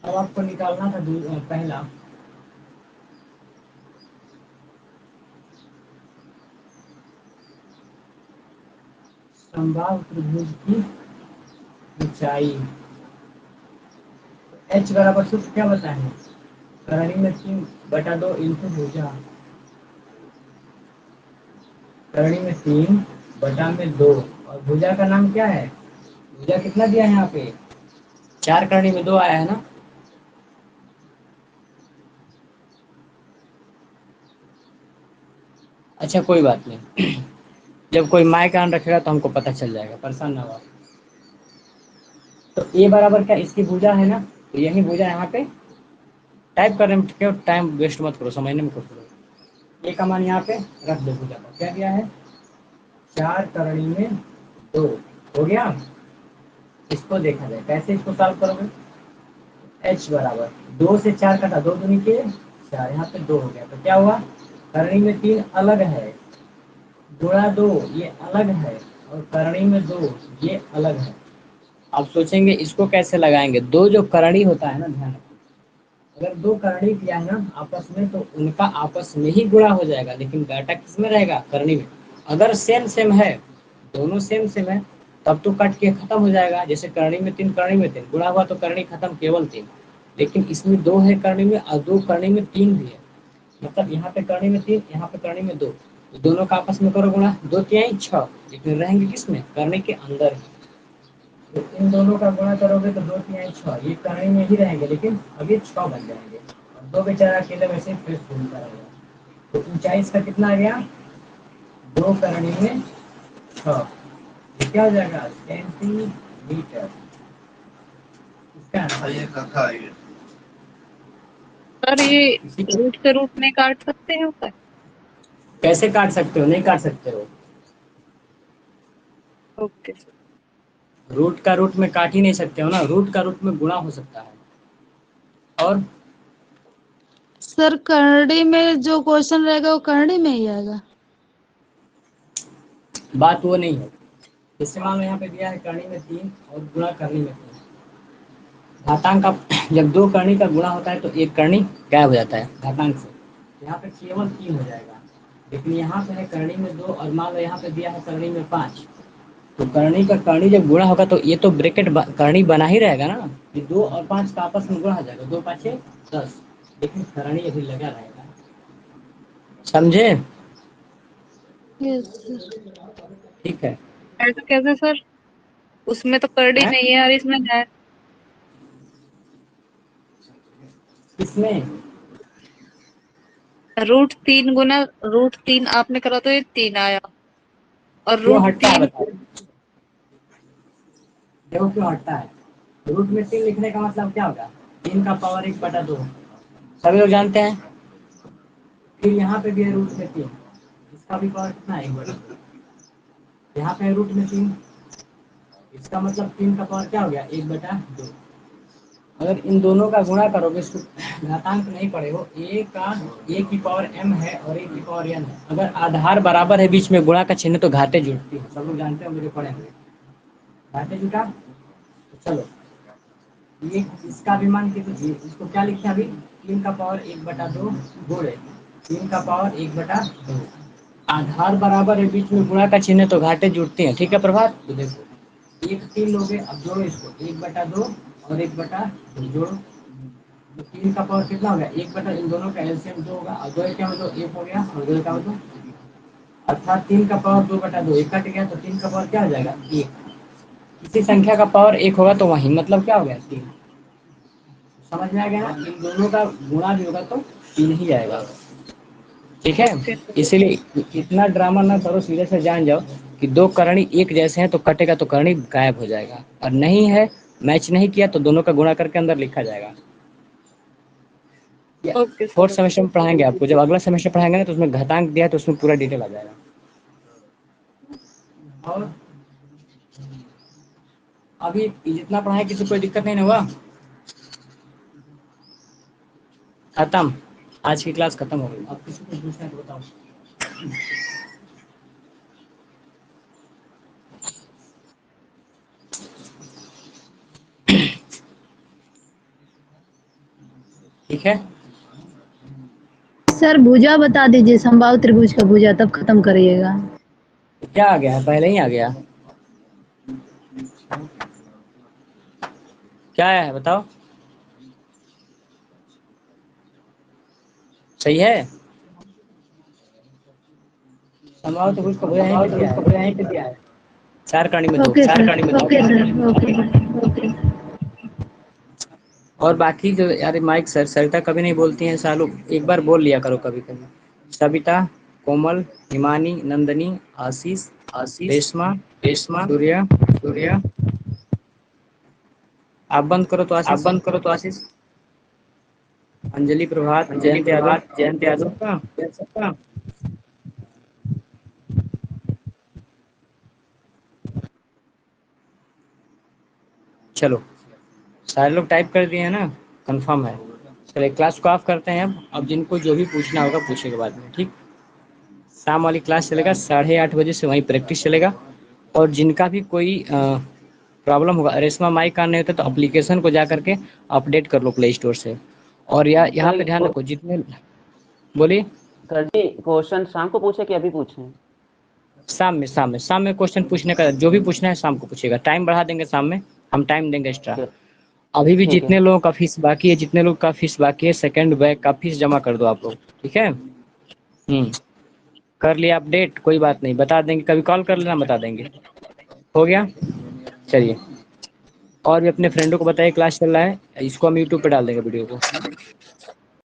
अब आपको निकालना था पहला समबाहु त्रिभुज की ऊंचाई। h बराबर सूत्र क्या बताए, करणी में 3/2 इंटू भुजा, करणी में 3/2 और भुजा का नाम क्या है, भुजा कितना दिया है यहाँ पे, 4 करणी में 2 आया है ना। अच्छा कोई बात नहीं, जब कोई माय कान रखेगा तो हमको पता चल जाएगा, परेशान ना हो। तो ए बराबर क्या, इसकी भुजा है ना, तो यही भुजा यहाँ पे टाइप करने में क्यों टाइम वेस्ट मत करो, समझने में करो। ए का मान यहाँ पे रख दो, भुजा का क्या दिया है, 4 करणी में 2 हो गया। इसको देखा जाए कैसे, इसको सॉल्व करोगे, h बराबर 2 से 4 कटा, 2 दूनी के 4, यहाँ पे 2 हो गया, तो क्या हुआ, करणी में 3 अलग है, गुणा 2 ये अलग है, और करणी में 2 ये अलग है। आप सोचेंगे इसको कैसे लगाएंगे, दो जो करणी होता है ना, ध्यान रखो, अगर 2 करणी किया है ना आपस में, तो उनका आपस में ही गुणा हो जाएगा, लेकिन डाटा किसमें रहेगा, करणी में। अगर सेम सेम है, दोनों सेम सेम है, तब तो कट के खत्म हो जाएगा। जैसे करणी में 3 करणी में 3 गुणा हुआ तो करणी खत्म, केवल 3। लेकिन इसमें 2 है करणी में और 2 करणी में 3 भी है, मतलब यहाँ पे करणी में 3, यहाँ पे करणी में 2, तो दोनों का आपस में करो गुणा, 2 3 6, लेकिन रहेंगे किसमें, करणी के अंदर ही। तो इन दोनों का गुणा करोगे तो 2 3 6, ये करणी में ही रहेंगे, लेकिन अभी 6 बन जाएंगे, और 2 बेचारा अकेले वैसे फिर शून्य करेगा। तो ऊंचाई इसका कितना आ गया, 2 करणी में 6, ये क्या हो जाएगा, सेंटीमीटर। इसका आंसर सर ये इसी को रूट से रूट में काट सकते हैं ऊपर। कैसे काट सकते हो, नहीं काट सकते हो, ओके रूट का रूट में काट ही नहीं सकते हो ना, रूट का रूट में गुणा हो सकता है। और सर करणी में जो क्वेश्चन रहेगा वो करणी में ही आएगा। बात वो नहीं है, जैसे मान लो यहाँ पे दिया है करणी में 3 और गुणा करणी में 3, घातांक का जब 2 करणी का गुणा होता है तो एक करणी गायब हो जाता है घातांक से, यहाँ पे केवल 3 हो जाएगा। लेकिन यहाँ पे है करणी में 2 और मान लो यहाँ पे दिया है करणी में 5, तो करणी का करणी जब गुणा होगा तो ये तो ब्रैकेट करणी बना ही रहेगा ना, ये 2 और 5 का आपस में गुणा हो जाएगा, 2 5 10, लेकिन करणी अभी लगा रहेगा, समझे। Yes sir. ठीक है, ऐसा कैसे सर, उसमें तो करड़ी हैं? नहीं है और इसमें है। इसमें √3 गुना √3 आपने करा तो ये 3 आया, और क्यों रूट हटता है तीन बताओ, देखो क्यों हटता है, रूट में 3 लिखने का मतलब क्या होगा, 3 का पावर 1/2, सभी लोग जानते हैं। फिर यहाँ पे भी है रूट में 3, इसका भी पावर कितना है, 1/2, यहाँ पे है रूट में 3, इसका मतलब 3 का पावर क्या हो गया, 1/2। अगर इन दोनों का गुणा करोगे, घातांक नहीं पड़े हो, ए की पावर m है और ए की पावर n है, अगर आधार बराबर है बीच में गुणा का चिन्ह तो घाते जुड़ती है, सब लोग जानते हो, मुझे पढ़े हुए घाते जुटा। तो चलो ये इसका भी मान के लीजिए, इसको क्या लिखे अभी, 3 का पावर 1/2 गुणे 3 का पावर 1/2, आधार बराबर है, बीच में गुणा का चिन्ह है तो घाटे जुड़ते हैं। ठीक है प्रभात, तो देखो 1 3 लोगे, अब जोड़ो इसको, 1/2 और 1/2 जोड़ो, तो 3 का पावर कितना हो गया, 1/, इन दोनों का एलसीएम 2 होगा, और 2 क्या मतलब 1 हो गया, और 2 का मतलब, अर्थात 3 का पावर 2/2, 1 कट गया तो 3 का पावर क्या हो जाएगा 1। किसी संख्या का पावर 1 होगा तो वही मतलब क्या हो गया 3। समझ में आ गया ना, इन दोनों का गुणा भी होगा तो 3 ही आएगा। ठीक है, ओके सर। इसीलिए इतना ड्रामा ना करो, सीधे से जान जाओ कि दो करणी एक जैसे हैं तो कटेगा तो करणी गायब हो जाएगा, और नहीं है, मैच नहीं किया तो दोनों का गुणा करके अंदर लिखा जाएगा। Okay fourth sir. सेमेस्टर में पढ़ाएंगे आपको, जब अगला सेमेस्टर पढ़ाएंगे ना तो उसमें घातांक दिया तो उसमें पूरा डिटेल आ जाएगा। और अभी जितना पढ़ाए किसी कोई दिक्कत नहीं ना हुआ? खत्म, आज की क्लास खत्म हो गई। अब किसी को पूछना है तो बताओ। ठीक है, सर भुजा बता दीजिए, समबाहु त्रिभुज का भुजा, तब खत्म करिएगा। क्या आ गया है, पहले ही आ गया, क्या आया है बताओ, सही है? समबाहु त्रिभुज का भुजा यहीं पे दिया है, 4 कणी में 2, ओके 4 सर, कणी में 2। Okay sir, okay sir, okay. और बाकी जो यार माइक सरिता कभी नहीं बोलती हैं सालों, एक बार बोल लिया करो कभी कभी। सविता, कोमल, हिमानी, नंदनी, आशीष, रेशमा, सूर्या, आप बंद करो तो आशीष, अंजलि, प्रभात, जयंत यादव, सबका। चलो सारे लोग टाइप कर दिए हैं ना, कंफर्म है। चलिए क्लास को ऑफ करते हैं अब जिनको जो भी पूछना होगा पूछेगा बाद में। ठीक, शाम वाली क्लास चलेगा 8:30 बजे से, वहीं प्रैक्टिस चलेगा। और जिनका भी कोई प्रॉब्लम होगा, रेशमा माइक का नहीं होता तो एप्लीकेशन को जा करके अपडेट कर लो प्ले स्टोर से। और यहाँ पे ध्यान रखो जितने, बोलिए। सर जी क्वेश्चन शाम को पूछे कि अभी पूछे? शाम में क्वेश्चन पूछने का जो भी पूछना है शाम को पूछेगा, टाइम बढ़ा देंगे शाम में, हम टाइम देंगे एक्स्ट्रा। ठीक अभी भी ठीक है। जितने लोगों का फीस बाकी है, सेकंड बैग का फीस जमा कर दो आप लोग। ठीक है, कर लिया अपडेट, कोई बात नहीं, बता देंगे, कभी कॉल कर लेना, बता देंगे। हो गया, चलिए। और भी अपने फ्रेंडों को बताइए क्लास चल रहा है, इसको हम यूट्यूब पे डाल देंगे वीडियो को।